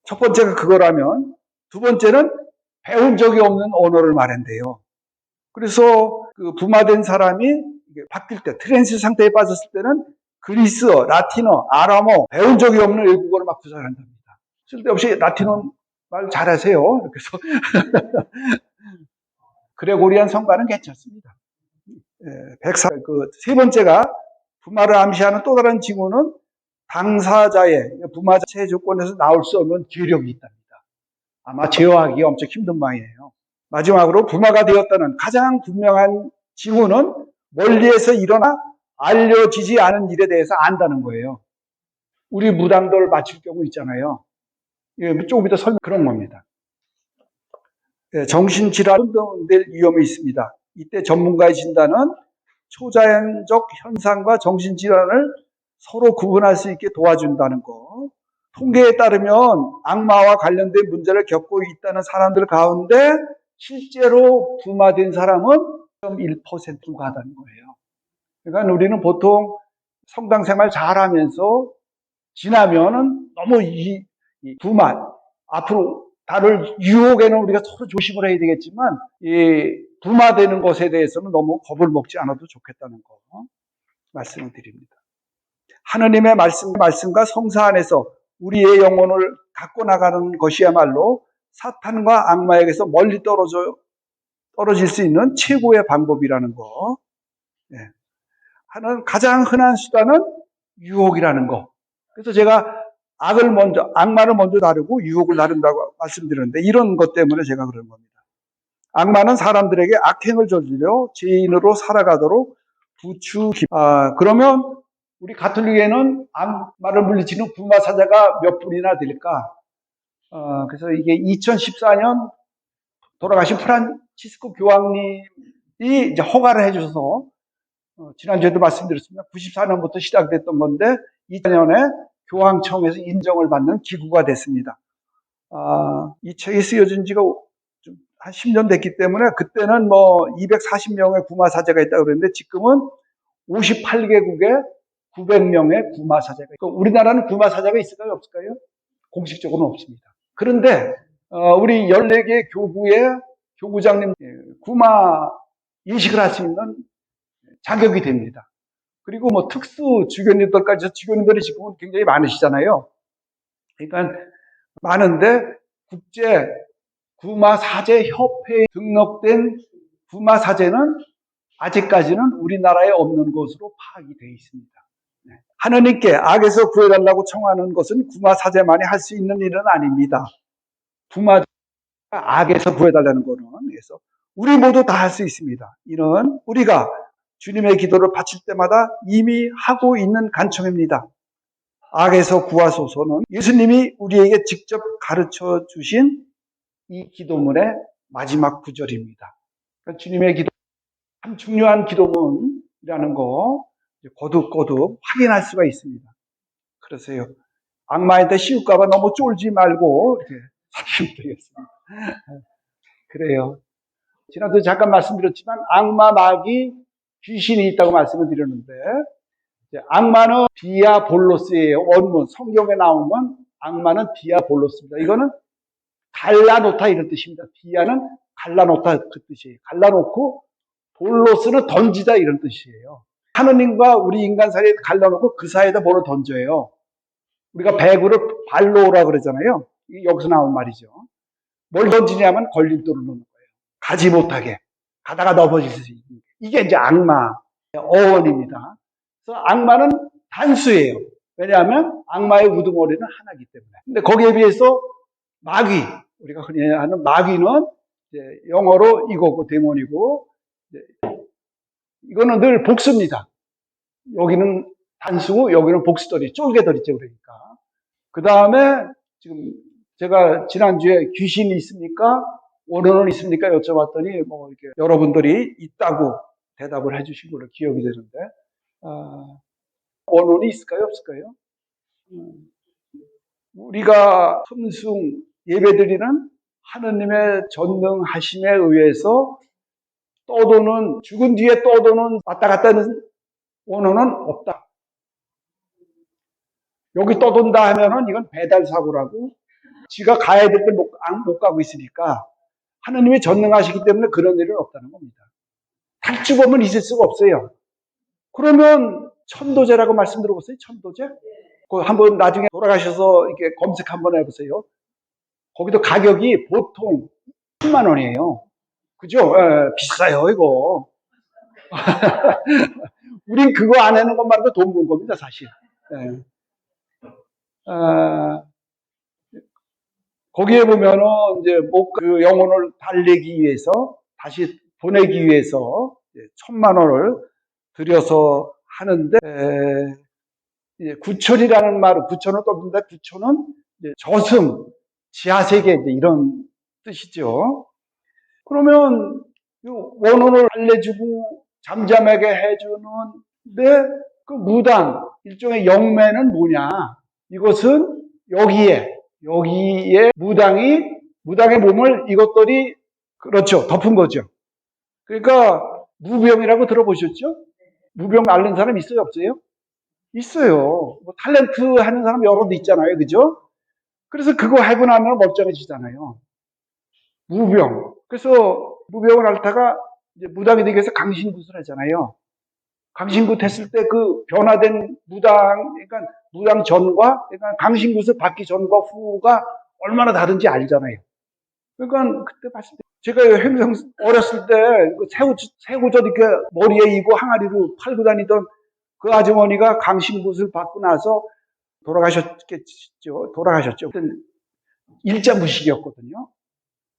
첫 번째가 그거라면, 두 번째는 배운 적이 없는 언어를 말한대요. 그래서 그 부마된 사람이 바뀔 때, 트랜스 상태에 빠졌을 때는 그리스어, 라틴어, 아람어, 배운 적이 없는 외국어를 막 구사한답니다. 쓸데없이 라틴어 말 잘하세요. 그래서 그레고리안 성가는 괜찮습니다. 세 번째가 부마를 암시하는 또 다른 징후는 당사자의 부마 자체 조건에서 나올 수 없는 괴력이 있답니다. 아마 제어하기 엄청 힘든 모양이에요. 마지막으로 부마가 되었다는 가장 분명한 징후는 멀리에서 일어나 알려지지 않은 일에 대해서 안다는 거예요. 우리 무당들 맞출 경우 있잖아요. 조금 이따 설명 그런 겁니다. 정신질환 될 위험이 있습니다. 이때 전문가의 진단은 초자연적 현상과 정신질환을 서로 구분할 수 있게 도와준다는 거. 통계에 따르면 악마와 관련된 문제를 겪고 있다는 사람들 가운데 실제로 부마된 사람은 1% 불과하다는 거예요. 그러니까 우리는 보통 성당 생활 잘하면서 지나면은 너무 이 부마, 앞으로 다를 유혹에는 우리가 서로 조심을 해야 되겠지만, 이 부마되는 것에 대해서는 너무 겁을 먹지 않아도 좋겠다는 거 말씀을 드립니다. 하느님의 말씀과 성사 안에서 우리의 영혼을 갖고 나가는 것이야말로 사탄과 악마에게서 멀리 떨어져 떨어질 수 있는 최고의 방법이라는 거. 예. 하는 가장 흔한 수단은 유혹이라는 거. 그래서 제가 악마를 먼저 다루고 유혹을 다룬다고 말씀드렸는데 이런 것 때문에 제가 그런 겁니다. 악마는 사람들에게 악행을 저지르려 죄인으로 살아가도록 그러면 우리 가톨릭에는 악마를 물리치는 구마사자가 몇 분이나 될까? 그래서 이게 2014년 돌아가신 프란치스코 교황님이 이제 허가를 해주셔서 지난주에도 말씀드렸습니다. 94년부터 시작됐던 건데 2000년에 교황청에서 인정을 받는 기구가 됐습니다. 이 책이 쓰여진 지가 한 10년 됐기 때문에 그때는 뭐 240명의 구마사제가 있다고 그랬는데 지금은 58개국에 900명의 구마사제가 있고 우리나라는 구마사제가 있을까요? 없을까요? 공식적으로는 없습니다. 그런데 우리 14개 교구의 교구장님 구마 인식을 할 수 있는 자격이 됩니다. 그리고 뭐 특수 주교님들까지 주교님들이 지금은 굉장히 많으시잖아요. 그러니까 많은데 국제 구마사제 협회에 등록된 구마사제는 아직까지는 우리나라에 없는 것으로 파악이 되어 있습니다. 하느님께 악에서 구해달라고 청하는 것은 구마사제만이 할 수 있는 일은 아닙니다. 구마사제가 악에서 구해달라는 것은 그래서 우리 모두 다 할 수 있습니다. 이는 우리가 주님의 기도를 바칠 때마다 이미 하고 있는 간청입니다. 악에서 구하소서는 예수님이 우리에게 직접 가르쳐 주신 이 기도문의 마지막 구절입니다. 그러니까 주님의 기도 참 중요한 기도문이라는 거 거듭거듭 확인할 수가 있습니다. 그러세요. 악마한테 씌울까봐 너무 쫄지 말고 이렇게 하시면 되겠습니다. 그래요. 지난주에 잠깐 말씀드렸지만 악마, 마귀, 귀신이 있다고 말씀을 드렸는데 악마는 디아볼로스예요. 원문 성경에 나오면 악마는 디아볼로스입니다. 이거는 갈라놓다 이런 뜻입니다. 디아는 갈라놓다 그 뜻이에요. 갈라놓고 볼로스는 던지다 이런 뜻이에요. 하느님과 우리 인간 사이에 갈라놓고 그 사이에다 뭐를 던져요. 우리가 배구를 발로라 그러잖아요. 여기서 나온 말이죠. 뭘 던지냐면 걸림돌을 놓는 거예요. 가지 못하게 가다가 넘어질 수 있는 이게 이제 악마 어원입니다. 그래서 악마는 단수예요. 왜냐하면 악마의 우두머리는 하나이기 때문에. 근데 거기에 비해서 마귀 우리가 흔히 하는 마귀는 이제 영어로 이거고 데몬이고 이거는 늘 복수입니다. 여기는 단수고 여기는 복수더리 쫄개더리죠. 그러니까 그 다음에 지금 제가 지난주에 귀신이 있습니까? 원혼은 있습니까? 여쭤봤더니 뭐 이렇게 여러분들이 있다고 대답을 해주신 걸로 기억이 되는데 원혼이 있을까요? 없을까요? 우리가 성승 예배드리는 하느님의 전능하심에 의해서 떠도는 죽은 뒤에 떠도는 왔다 갔다 하는 원혼은 없다. 여기 떠돈다 하면은 이건 배달 사고라고 지가 가야 될 때 못 가고 있으니까 하느님이 전능하시기 때문에 그런 일은 없다는 겁니다. 탈주범은 있을 수가 없어요. 그러면 천도제라고 말씀 들어보세요. 천도제? 한번 나중에 돌아가셔서 이렇게 검색 한번 해보세요. 거기도 가격이 보통 10만 원이에요. 그죠? 비싸요, 이거. 우린 그거 안 해놓은 것만으로 돈 번 겁니다, 사실. 거기에 보면은 이제 그 영혼을 달래기 위해서 다시 보내기 위해서 1,000만 원을 들여서 하는데 구천이라는 말은 구천을 떠든다. 구천은 저승, 지하세계 이런 뜻이죠. 그러면 원혼을 달래주고 잠잠하게 해주는데 그 무당 일종의 영매는 뭐냐? 이것은 여기에 무당의 몸을 이것들이 그렇죠 덮은 거죠. 그러니까 무병이라고 들어보셨죠? 무병 앓는 사람 있어요 없어요? 있어요. 뭐 탤런트 하는 사람 여러 있잖아요, 그죠? 그래서 그거 하고 나면 멀쩡해지잖아요. 무병. 그래서 무병을 앓다가 이제 무당이 되기 위해서 강신굿을 하잖아요. 강신굿 했을 때 그 변화된 그러니까 무당 전과, 그러니까 강신굿을 받기 전과 후가 얼마나 다른지 알잖아요. 그러니까 그때 봤을 때 제가 행성 어렸을 때 새우젓 이렇게 머리에 이고 항아리로 팔고 다니던 그 아주머니가 강신굿을 받고 나서 돌아가셨죠. 그때 일자무식이었거든요.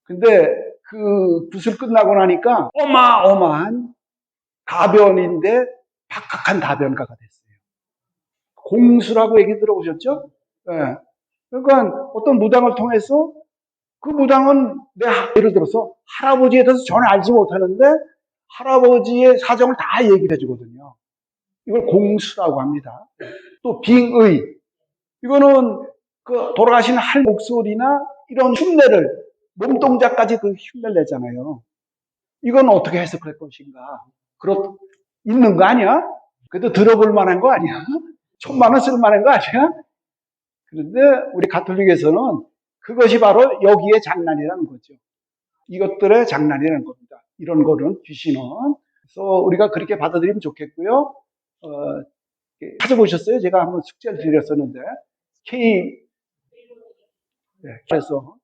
근데 그 굿을 끝나고 나니까 어마어마한 다변인데 박학한 다변가가 됐어요. 공수라고 얘기 들어보셨죠? 네. 그러니까 어떤 무당을 통해서 그 무당은 예를 들어서 할아버지에 대해서 전혀 알지 못하는데 할아버지의 사정을 다 얘기를 해주거든요. 이걸 공수라고 합니다. 또 빙의. 이거는 그 돌아가신 할 목소리나 이런 흉내를, 몸동작까지 그 흉내를 내잖아요. 이건 어떻게 해석할 것인가? 있는 거 아니야? 그래도 들어볼 만한 거 아니야? 1,000만 원 쓸 만한 거 아니야? 그런데 우리 가톨릭에서는 그것이 바로 여기에 장난이라는 거죠. 이것들의 장난이라는 겁니다. 이런 거는, 귀신은. 그래서 우리가 그렇게 받아들이면 좋겠고요. 찾아보셨어요? 제가 한번 숙제를 드렸었는데, 그래서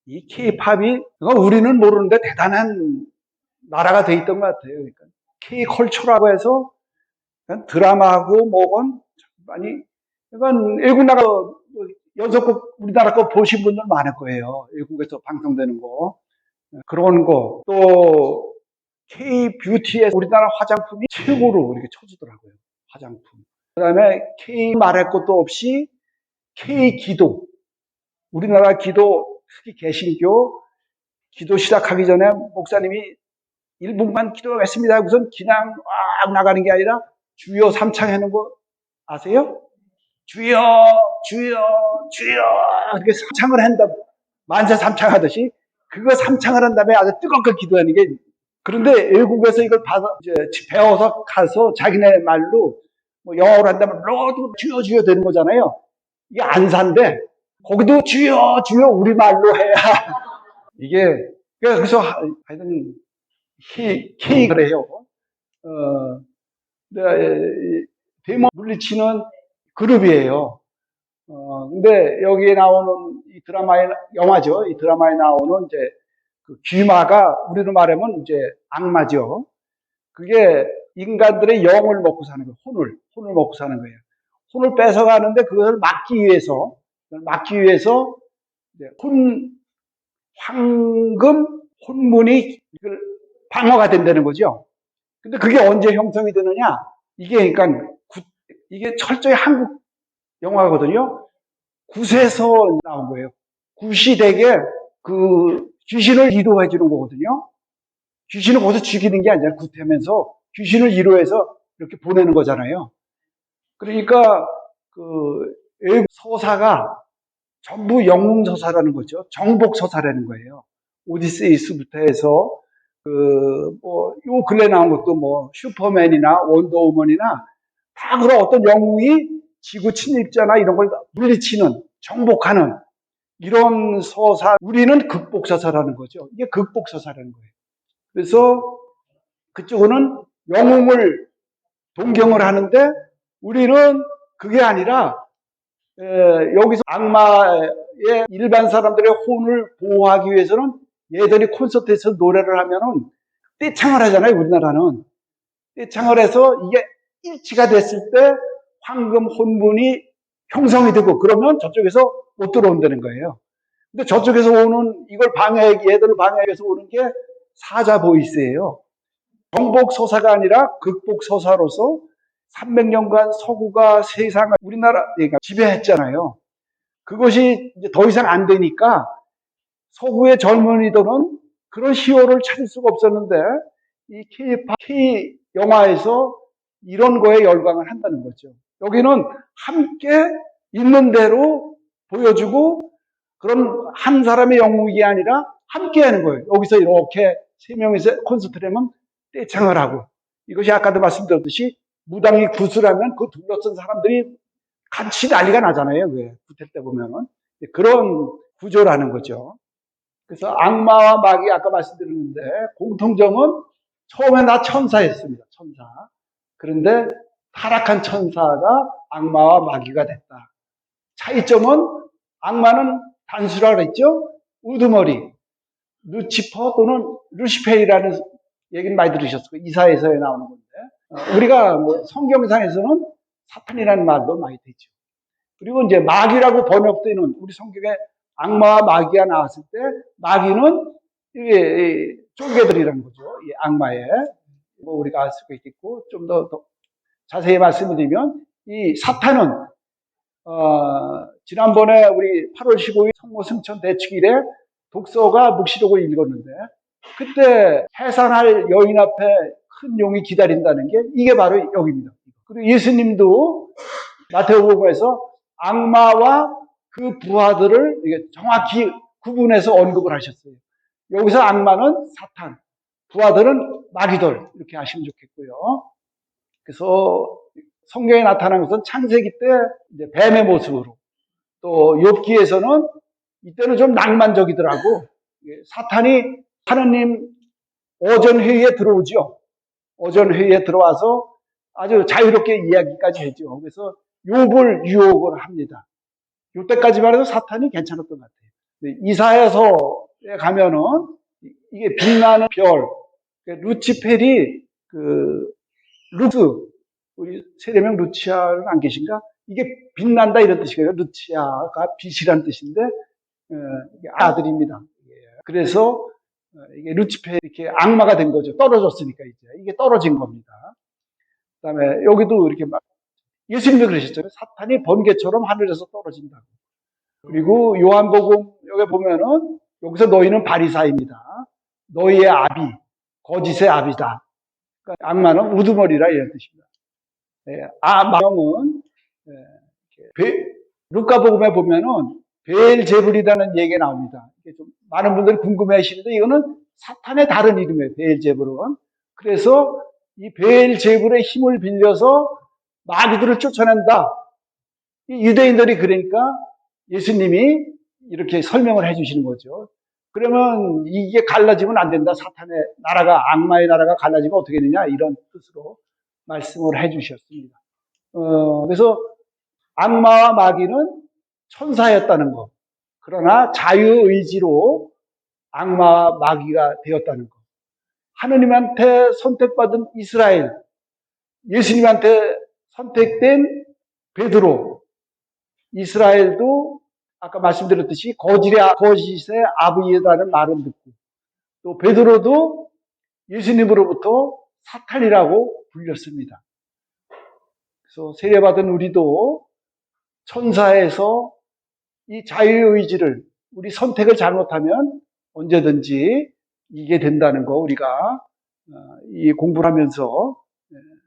이 K-팝이, 우리는 모르는데 대단한 나라가 돼 있던 것 같아요. 그러니까 K-컬처라고 해서 드라마하고 뭐건 많이, 그러니까 외국 나라 연속극 우리나라 거 보신 분들 많을 거예요. 외국에서 방송되는 거. 그런 거. 또 K-뷰티에 우리나라 화장품이 최고로 이렇게 쳐주더라고요. 화장품. 그 다음에 K 말할 것도 없이 K-기도. 우리나라 기도, 특히 개신교 기도 시작하기 전에 목사님이 1분만 기도하겠습니다. 우선 그냥 막 나가는 게 아니라 주여 삼창하는 거 아세요? 주여, 주여, 주여 이렇게 삼창을 한다. 만세 삼창하듯이 그거 삼창을 한 다음에 아주 뜨겁게 기도하는 게. 그런데 외국에서 이걸 배워서 가서 자기네 말로 뭐 영어로 한다면 로드 주여 주여 되는 거잖아요. 이게 안산데 거기도 주여 주여 우리말로 해야 이게. 그래서 하여튼 K를 해요. 데모 물리치는 그룹이에요. 근데 여기에 나오는 이 드라마에, 영화죠. 이 드라마에 나오는 이제 그 귀마가 우리로 말하면 이제 악마죠. 그게 인간들의 영을 먹고 사는 거예요. 혼을 먹고 사는 거예요. 혼을 뺏어가는데 그것을 막기 위해서 이제 황금 혼문이 방어가 된다는 거죠. 근데 그게 언제 형성이 되느냐? 이게 그러니까 이게 철저히 한국 영화거든요. 굿에서 나온 거예요. 굿이 되게 그 귀신을 이로해 주는 거거든요. 귀신을 거기서 죽이는 게 아니라 굿하면서 귀신을 이로해서 이렇게 보내는 거잖아요. 그러니까 그 외국 서사가 전부 영웅 서사라는 거죠. 정복 서사라는 거예요. 오디세이스부터 해서 요 근래 나온 것도 뭐 슈퍼맨이나 원더우먼이나 다 그런 어떤 영웅이 지구 침입자나 이런 걸 물리치는, 정복하는 이런 서사. 우리는 극복서사라는 거죠. 이게 극복서사라는 거예요. 그래서 그쪽은 영웅을 동경을 하는데 우리는 그게 아니라 여기서 악마의 일반 사람들의 혼을 보호하기 위해서는 얘들이 콘서트에서 노래를 하면은 떼창을 하잖아요. 우리나라는 떼창을 해서 이게 일치가 됐을 때 황금 혼분이 형성이 되고, 그러면 저쪽에서 못 들어온다는 거예요. 근데 저쪽에서 오는 이걸 얘들을 방해하기 위해서 오는 게 사자 보이스예요. 정복서사가 아니라 극복서사로서 300년간 서구가 세상을 우리나라 지배했잖아요. 그것이 이제 더 이상 안 되니까 서구의 젊은이들은 그런 희호를 찾을 수가 없었는데 이 K 영화에서 이런 거에 열광을 한다는 거죠. 여기는 함께 있는 대로 보여주고 그런 한 사람의 영웅이 아니라 함께 하는 거예요. 여기서 이렇게 세 명이서 콘서트를 하면 떼창을 하고, 이것이 아까도 말씀드렸듯이 무당이 굿을 하면 그 둘러싼 사람들이 같이 난리가 나잖아요. 왜? 굿할 때 보면은. 그런 구조라는 거죠. 그래서 악마와 마귀 아까 말씀드렸는데 공통점은 처음에 다 천사였습니다. 천사. 그런데 타락한 천사가 악마와 마귀가 됐다. 차이점은 악마는 단수라 그랬죠. 우두머리. 루치퍼 또는 루시페이라는 얘기는 많이 들으셨을 거예요. 이사야서에 나오는 건데 우리가 뭐 성경상에서는 사탄이라는 말도 많이 되죠. 그리고 이제 마귀라고 번역되는 우리 성경에 악마와 마귀가 나왔을 때 마귀는 이게 쫄개들이라는 거죠. 이 악마의 뭐 우리가 알 수가 있겠고 좀 더 자세히 말씀을 드리면 이 사탄은 지난번에 우리 8월 15일 성모 승천 대축일에 독서가 묵시록을 읽었는데 그때 해산할 여인 앞에 큰 용이 기다린다는 게 이게 바로 여기입니다. 그리고 예수님도 마태복음에서 악마와 그 부하들을 정확히 구분해서 언급을 하셨어요. 여기서 악마는 사탄, 부하들은 마귀들 이렇게 하시면 좋겠고요. 그래서 성경에 나타난 것은 창세기 때 이제 뱀의 모습으로 또 욥기에서는 이때는 좀 낭만적이더라고. 사탄이 하느님 오전 회의에 들어오죠. 오전 회의에 들어와서 아주 자유롭게 이야기까지 해죠. 그래서 욥을 유혹을 합니다. 이때까지만 해도 사탄이 괜찮았던 것 같아요. 이사야서에 가면은 이게 빛나는 별, 루치펠이 루스, 우리 세례명 루치아는 안 계신가? 이게 빛난다 이런 뜻이거든요. 루치아가 빛이란 뜻인데 아들입니다. 그래서 이게 루치펠이 이렇게 악마가 된 거죠. 떨어졌으니까 이게 떨어진 겁니다. 그다음에 여기도 이렇게 막 예수님도 그러셨잖아요. 사탄이 번개처럼 하늘에서 떨어진다고. 그리고 요한복음 여기 보면은 여기서 너희는 바리사입니다. 너희의 아비, 거짓의 아비다. 그러니까 악마는 우두머리라 이런 뜻입니다. 마음은 루카복음에 보면은 베엘제불이라는 얘기가 나옵니다. 좀 많은 분들이 궁금해하시는데 이거는 사탄의 다른 이름이에요. 베엘제불은. 그래서 이 베엘제불의 힘을 빌려서 마귀들을 쫓아낸다. 이 유대인들이 그러니까 예수님이 이렇게 설명을 해주시는 거죠. 그러면 이게 갈라지면 안 된다. 사탄의 나라가, 악마의 나라가 갈라지면 어떻게 되느냐 이런 뜻으로 말씀을 해주셨습니다. 그래서 악마와 마귀는 천사였다는 것. 그러나 자유의지로 악마와 마귀가 되었다는 것. 하느님한테 선택받은 이스라엘, 예수님한테 선택된 베드로, 이스라엘도 아까 말씀드렸듯이 거짓의 아비라는 말을 듣고 또 베드로도 예수님으로부터 사탄이라고 불렸습니다. 그래서 세례받은 우리도 천사에서 이 자유의지를 우리 선택을 잘못하면 언제든지 이게 된다는 거 우리가 이 공부를 하면서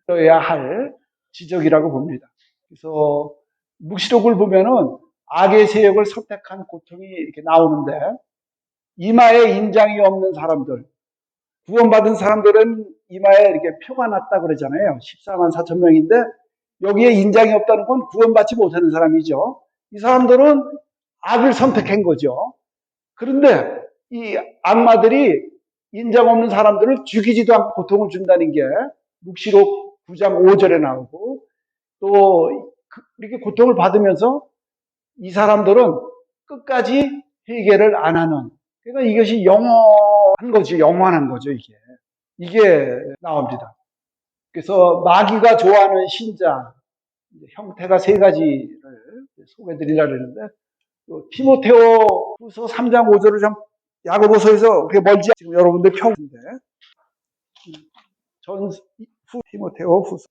들어야 할 지적이라고 봅니다. 그래서 묵시록을 보면은 악의 세력을 선택한 고통이 이렇게 나오는데 이마에 인장이 없는 사람들, 구원받은 사람들은 이마에 이렇게 표가 났다 그러잖아요. 14만 4천 명인데 여기에 인장이 없다는 건 구원받지 못하는 사람이죠. 이 사람들은 악을 선택한 거죠. 그런데 이 악마들이 인장 없는 사람들을 죽이지도 않고 고통을 준다는 게 묵시록 9장 5절에 나오고 또 이렇게 고통을 받으면서 이 사람들은 끝까지 회개를 안 하는, 그러니까 이것이 영원한 거죠. 영원한 거죠, 이게 나옵니다. 그래서 마귀가 좋아하는 신자 형태가 세 가지를 소개해드리려고 했는데 티모테오 후서 3장 5절을 좀 야고보서에서 그렇게 멀지 지금 여러분들 펴는데 티모테오 후서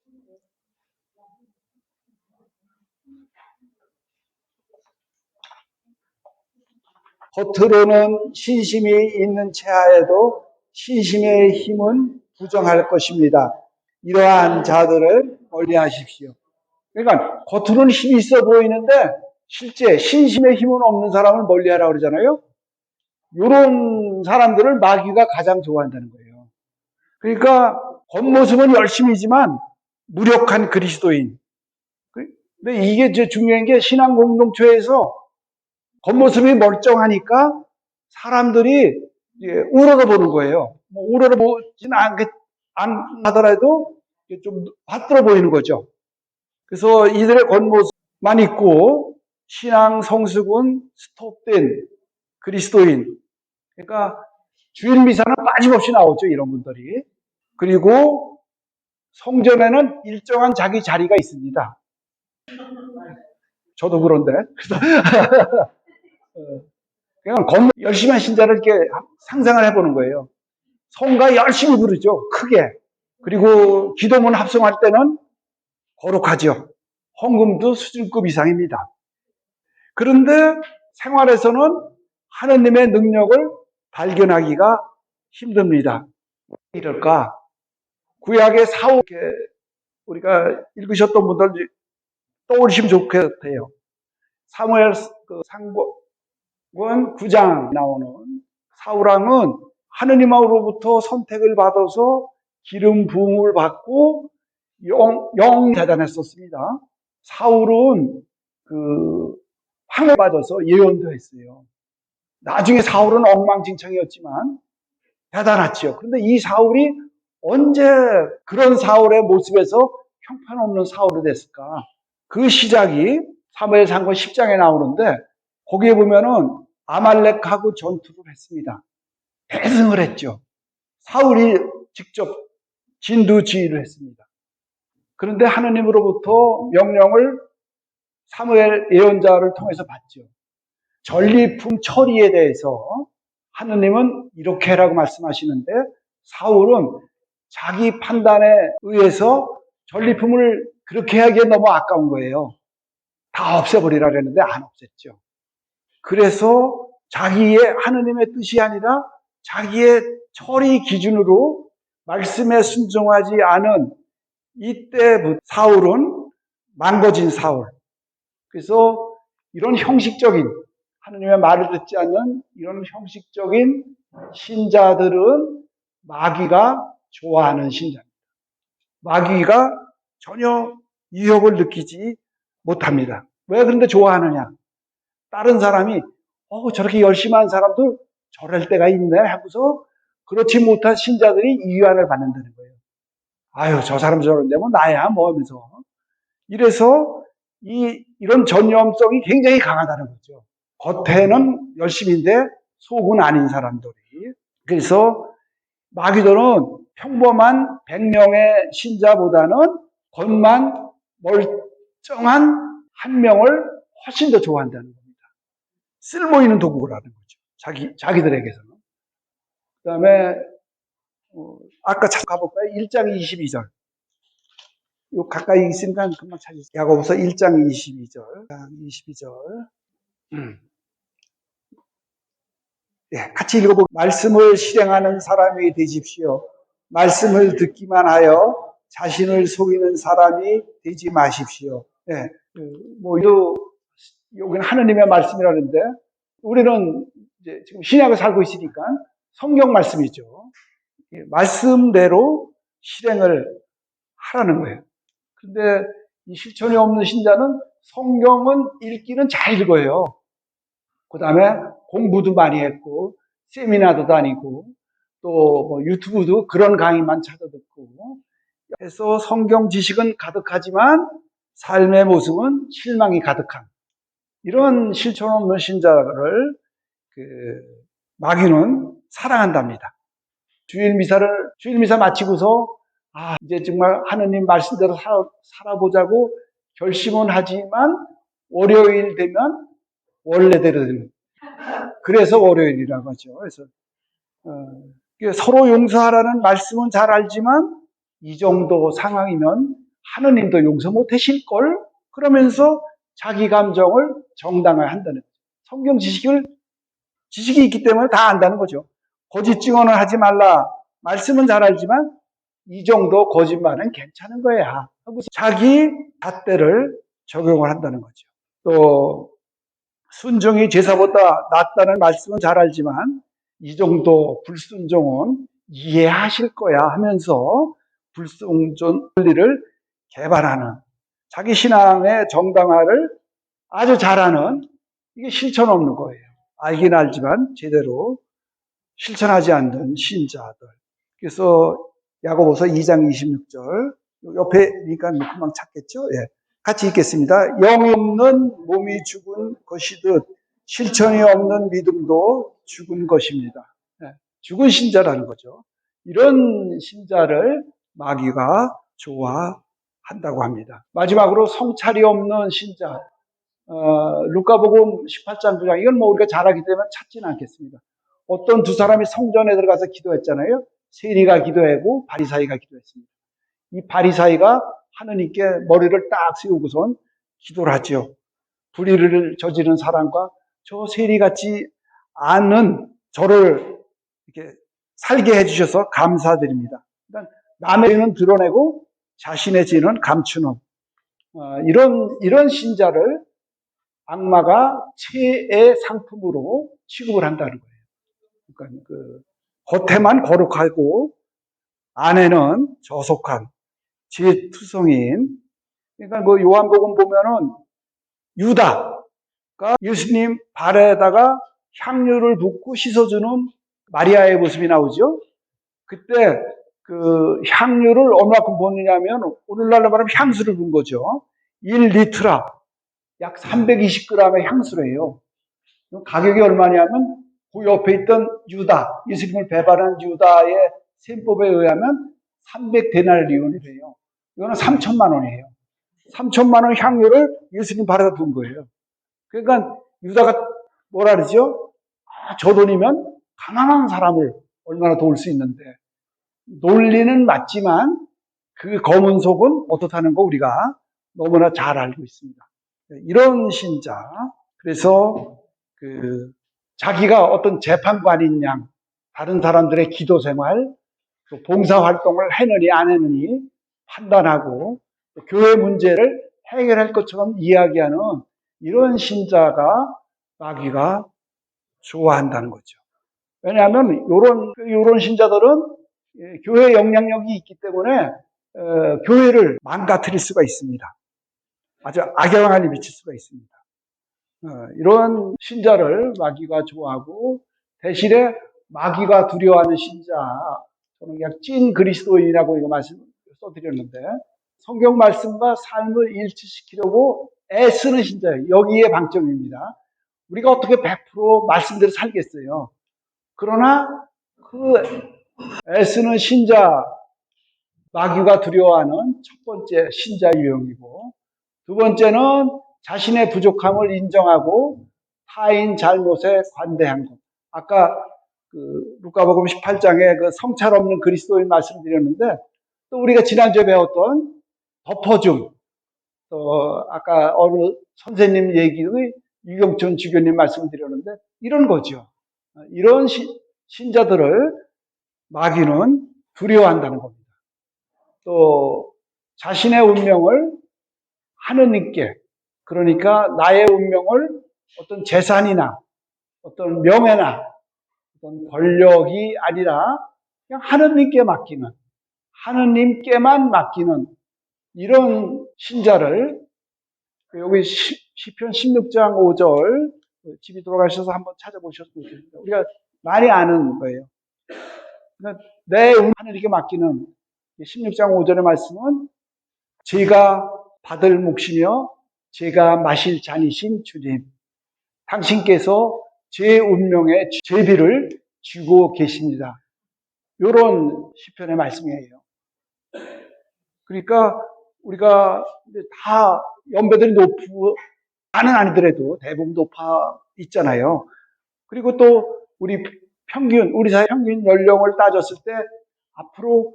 겉으로는 신심이 있는 체하에도 신심의 힘은 부정할 것입니다. 이러한 자들을 멀리하십시오. 그러니까 겉으로는 힘이 있어 보이는데 실제 신심의 힘은 없는 사람을 멀리하라고 그러잖아요. 이런 사람들을 마귀가 가장 좋아한다는 거예요. 그러니까 겉모습은 열심이지만 무력한 그리스도인. 근데 이게 중요한 게 신앙 공동체에서 겉모습이 멀쩡하니까 사람들이 우러러 보는 거예요. 우러러 보지는 않더라도 좀 받들어 보이는 거죠. 그래서 이들의 겉모습만 있고 신앙 성숙은 스톱된 그리스도인. 그러니까 주일미사는 빠짐없이 나오죠, 이런 분들이. 그리고 성전에는 일정한 자기 자리가 있습니다. 저도 그런데. 그냥 열심히 한 신자를 이렇게 상상을 해보는 거예요. 성가 열심히 부르죠, 크게. 그리고 기도문 합성할 때는 거룩하죠. 헌금도 수준급 이상입니다. 그런데 생활에서는 하느님의 능력을 발견하기가 힘듭니다. 이럴까? 구약의 사울, 우리가 읽으셨던 분들 떠올리시면 좋겠대요. 사무엘 상권 9장 나오는 사울왕은 하느님으로부터 선택을 받아서 기름 부음을 받고 영 대단했었습니다. 사울은 황에 빠져서 예언도 했어요. 나중에 사울은 엉망진창이었지만 대단하지요. 그런데 이 사울이 언제 그런 사울의 모습에서 형편없는 사울이 됐을까? 그 시작이 사무엘상권 10장에 나오는데 거기에 보면은 아말렉하고 전투를 했습니다. 대승을 했죠. 사울이 직접 진두지휘를 했습니다. 그런데 하느님으로부터 명령을 사무엘 예언자를 통해서 받죠. 전리품 처리에 대해서 하느님은 이렇게 하라고 말씀하시는데 사울은 자기 판단에 의해서 전리품을 그렇게 하기에 너무 아까운 거예요. 다 없애버리라 그랬는데 안 없앴죠. 그래서 자기의 하느님의 뜻이 아니라 자기의 처리 기준으로 말씀에 순종하지 않은 이때부터 사울은 망가진 사울. 그래서 이런 형식적인 하느님의 말을 듣지 않는 이런 형식적인 신자들은 마귀가 좋아하는 신자입니다. 마귀가 전혀 유혹을 느끼지 못합니다. 왜 그런데 좋아하느냐? 다른 사람이 저렇게 열심히 한 사람도 저럴 때가 있네 하고서 그렇지 못한 신자들이 이완을 받는다는 거예요. 아유, 저 사람 저런데 뭐 나야 뭐 하면서. 이래서 이런 전염성이 굉장히 강하다는 거죠. 겉에는 열심인데 속은 아닌 사람들이. 그래서 마귀들은 평범한 100명의 신자보다는 겉만 멀쩡한 한 명을 훨씬 더 좋아한다는 겁니다. 쓸모있는 도구라는 거죠. 자기들에게서는. 그 다음에 아까 잠깐 가볼까요? 1장 22절. 요 가까이 있으니까 금방 찾으세요. 야고보서 1장 22절. 22절. 네, 같이 읽어보고 말씀을 실행하는 사람이 되십시오. 말씀을 듣기만 하여 자신을 속이는 사람이 되지 마십시오. 네, 여기는 하느님의 말씀이라는데 우리는 이제 지금 신약을 살고 있으니까 성경 말씀이죠. 말씀대로 실행을 하라는 거예요. 근데 이 실천이 없는 신자는 성경은 읽기는 잘 읽어요. 그 다음에 공부도 많이 했고, 세미나도 다니고, 또 뭐 유튜브도 그런 강의만 찾아 듣고, 해서 성경 지식은 가득하지만 삶의 모습은 실망이 가득한 이런 실천 없는 신자를 마귀는 사랑한답니다. 주일미사 마치고서 이제 정말 하느님 말씀대로 살아보자고 결심은 하지만 월요일 되면 원래대로 되는. 그래서 월요일이라고 하죠. 그래서 서로 용서하라는 말씀은 잘 알지만 이 정도 상황이면 하느님도 용서 못하실 걸. 그러면서 자기 감정을 정당화한다는 거죠. 성경 지식이 있기 때문에 다 안다는 거죠. 거짓 증언을 하지 말라. 말씀은 잘 알지만 이 정도 거짓말은 괜찮은 거야. 하고서 자기 잣대를 적용을 한다는 거죠. 또 순종이 제사보다 낫다는 말씀은 잘 알지만 이 정도 불순종은 이해하실 거야 하면서 불순종 원리를 개발하는 자기 신앙의 정당화를 아주 잘하는 이게 실천 없는 거예요. 알긴 알지만 제대로 실천하지 않는 신자들. 그래서 야고보서 2장 26절 옆에니까 금방 찾겠죠? 예. 같이 읽겠습니다. 영이 없는 몸이 죽은 것이듯 실천이 없는 믿음도 죽은 것입니다. 예. 죽은 신자라는 거죠. 이런 신자를 마귀가 좋아한다고 합니다. 마지막으로 성찰이 없는 신자, 루카복음 18장 9장, 이건 뭐 우리가 잘 알기 때문에 찾지는 않겠습니다. 어떤 두 사람이 성전에 들어가서 기도했잖아요. 세리가 기도하고 바리사이가 기도했습니다. 이 바리사이가 하느님께 머리를 딱 세우고선 기도를 하죠. 불의를 저지른 사람과 저 세리 같지 않은 저를 이렇게 살게 해주셔서 감사드립니다. 그러니까 남의 죄는 드러내고 자신의 죄는 감추는 이런 신자를 악마가 최애 상품으로 취급을 한다는 거예요. 그러니까 겉에만 거룩하고 안에는 저속한 죄투성인. 그러니까 요한복음 보면은 유다가 예수님 발에다가 향유를 붓고 씻어주는 마리아의 모습이 나오죠. 그때 그 향유를 얼마큼 붓느냐면 오늘날로 말하면 향수를 붓는 거죠. 1리트라 약 320g의 향수래요. 가격이 얼마냐면 그 옆에 있던 유다, 예수님을 배반한 유다의 셈법에 의하면 300데나리온이래요. 이거는 3천만 원이에요. 3천만 원 향유를 예수님 발에다 둔 거예요. 그러니까 유다가 뭐라 그러죠? 저 돈이면 가난한 사람을 얼마나 도울 수 있는데. 논리는 맞지만 그 검은 속은 어떻다는 거 우리가 너무나 잘 알고 있습니다. 이런 신자, 그래서 자기가 어떤 재판관인 양 다른 사람들의 기도 생활, 또 봉사 활동을 해느니 안 해느니 판단하고 교회 문제를 해결할 것처럼 이야기하는 이런 신자가 마귀가 좋아한다는 거죠. 왜냐하면 이런 신자들은 교회 영향력이 있기 때문에 교회를 망가뜨릴 수가 있습니다. 아주 악영향을 미칠 수가 있습니다. 이런 신자를 마귀가 좋아하고 대신에 마귀가 두려워하는 신자, 저는 그냥 찐 그리스도인이라고 이거 말씀 써드렸는데 성경 말씀과 삶을 일치시키려고 애쓰는 신자예요. 여기에 방점입니다. 우리가 어떻게 100% 말씀대로 살겠어요. 그러나 그 애쓰는 신자, 마귀가 두려워하는 첫 번째 신자 유형이고, 두 번째는 자신의 부족함을 인정하고 타인 잘못에 관대한 것. 아까 루카복음 18장에 그 성찰 없는 그리스도인 말씀드렸는데, 또 우리가 지난주에 배웠던 덮어줌, 또 아까 어느 선생님 얘기의 유경천 주교님 말씀드렸는데, 이런 거죠. 이런 신자들을 마귀는 두려워한다는 겁니다. 또 자신의 운명을 하느님께, 그러니까 나의 운명을 어떤 재산이나 어떤 명예나 어떤 권력이 아니라 그냥 하느님께 맡기는, 하느님께만 맡기는 이런 신자를, 여기 시편 16장 5절 집이 돌아가셔서 한번 찾아보셨으면 좋겠습니다. 우리가 많이 아는 거예요. 그러니까 내 하느님께 맡기는 16장 5절의 말씀은 제가 받을 몫이며 제가 마실 잔이신 주님, 당신께서 제 운명의 제비를 쥐고 계십니다. 이런 시편의 말씀이에요. 그러니까 우리가 다 연배들이 많은 아니더라도 대부분 높아 있잖아요. 그리고 또 우리 사회 평균 연령을 따졌을 때 앞으로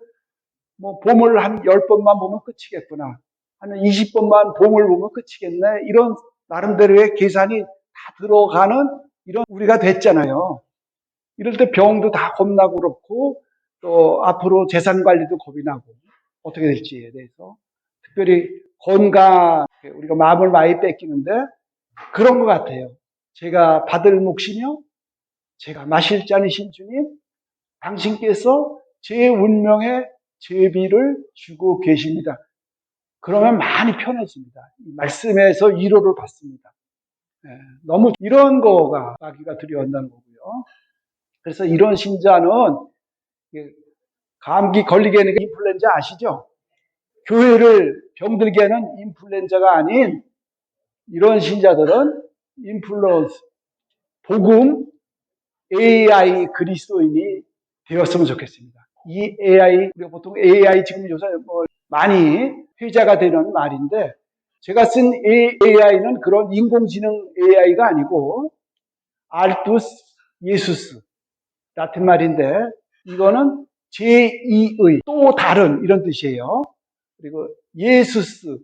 뭐 봄을 한 10번만 보면 끝이겠구나, 한 20번만 봄을 보면 끝이겠네, 이런 나름대로의 계산이 다 들어가는 이런 우리가 됐잖아요. 이럴 때 병도 다 겁나고 그렇고 또 앞으로 재산 관리도 겁이 나고 어떻게 될지에 대해서, 특별히 건강, 우리가 마음을 많이 뺏기는데 그런 것 같아요. 제가 받을 몫이며 제가 마실 잔이신 주님, 당신께서 제 운명의 제비를 주고 계십니다. 그러면 많이 편해집니다. 말씀에서 위로를 받습니다. 너무 이런 거가 마귀가 두려워한다는 거고요. 그래서 이런 신자는 감기 걸리게 하는 인플루엔자 아시죠? 교회를 병들게 하는 인플루엔자가 아닌 이런 신자들은 인플루언스, 복음, AI 그리스도인이 되었으면 좋겠습니다. 이 AI, 우리가 보통 AI 지금 요새 많이 회자가 되는 말인데, 제가 쓴 AI는 그런 인공지능 AI가 아니고, 알투스 예수스, 라틴 말인데, 이거는 제2의, 또 다른, 이런 뜻이에요. 그리고 예수스,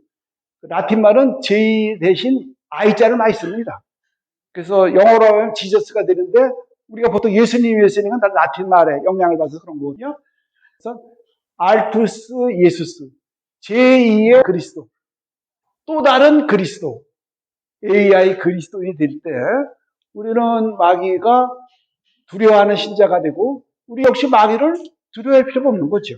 라틴 말은 J 대신 I자를 많이 씁니다. 그래서 영어로 하면 지저스가 되는데, 우리가 보통 예수님은 다 라틴 말에 영향을 받아서 그런 거거든요. 그래서 알투스 예수스, 제2의 그리스도, 또 다른 그리스도, AI 그리스도인이 될 때 우리는 마귀가 두려워하는 신자가 되고 우리 역시 마귀를 두려워할 필요가 없는 거죠.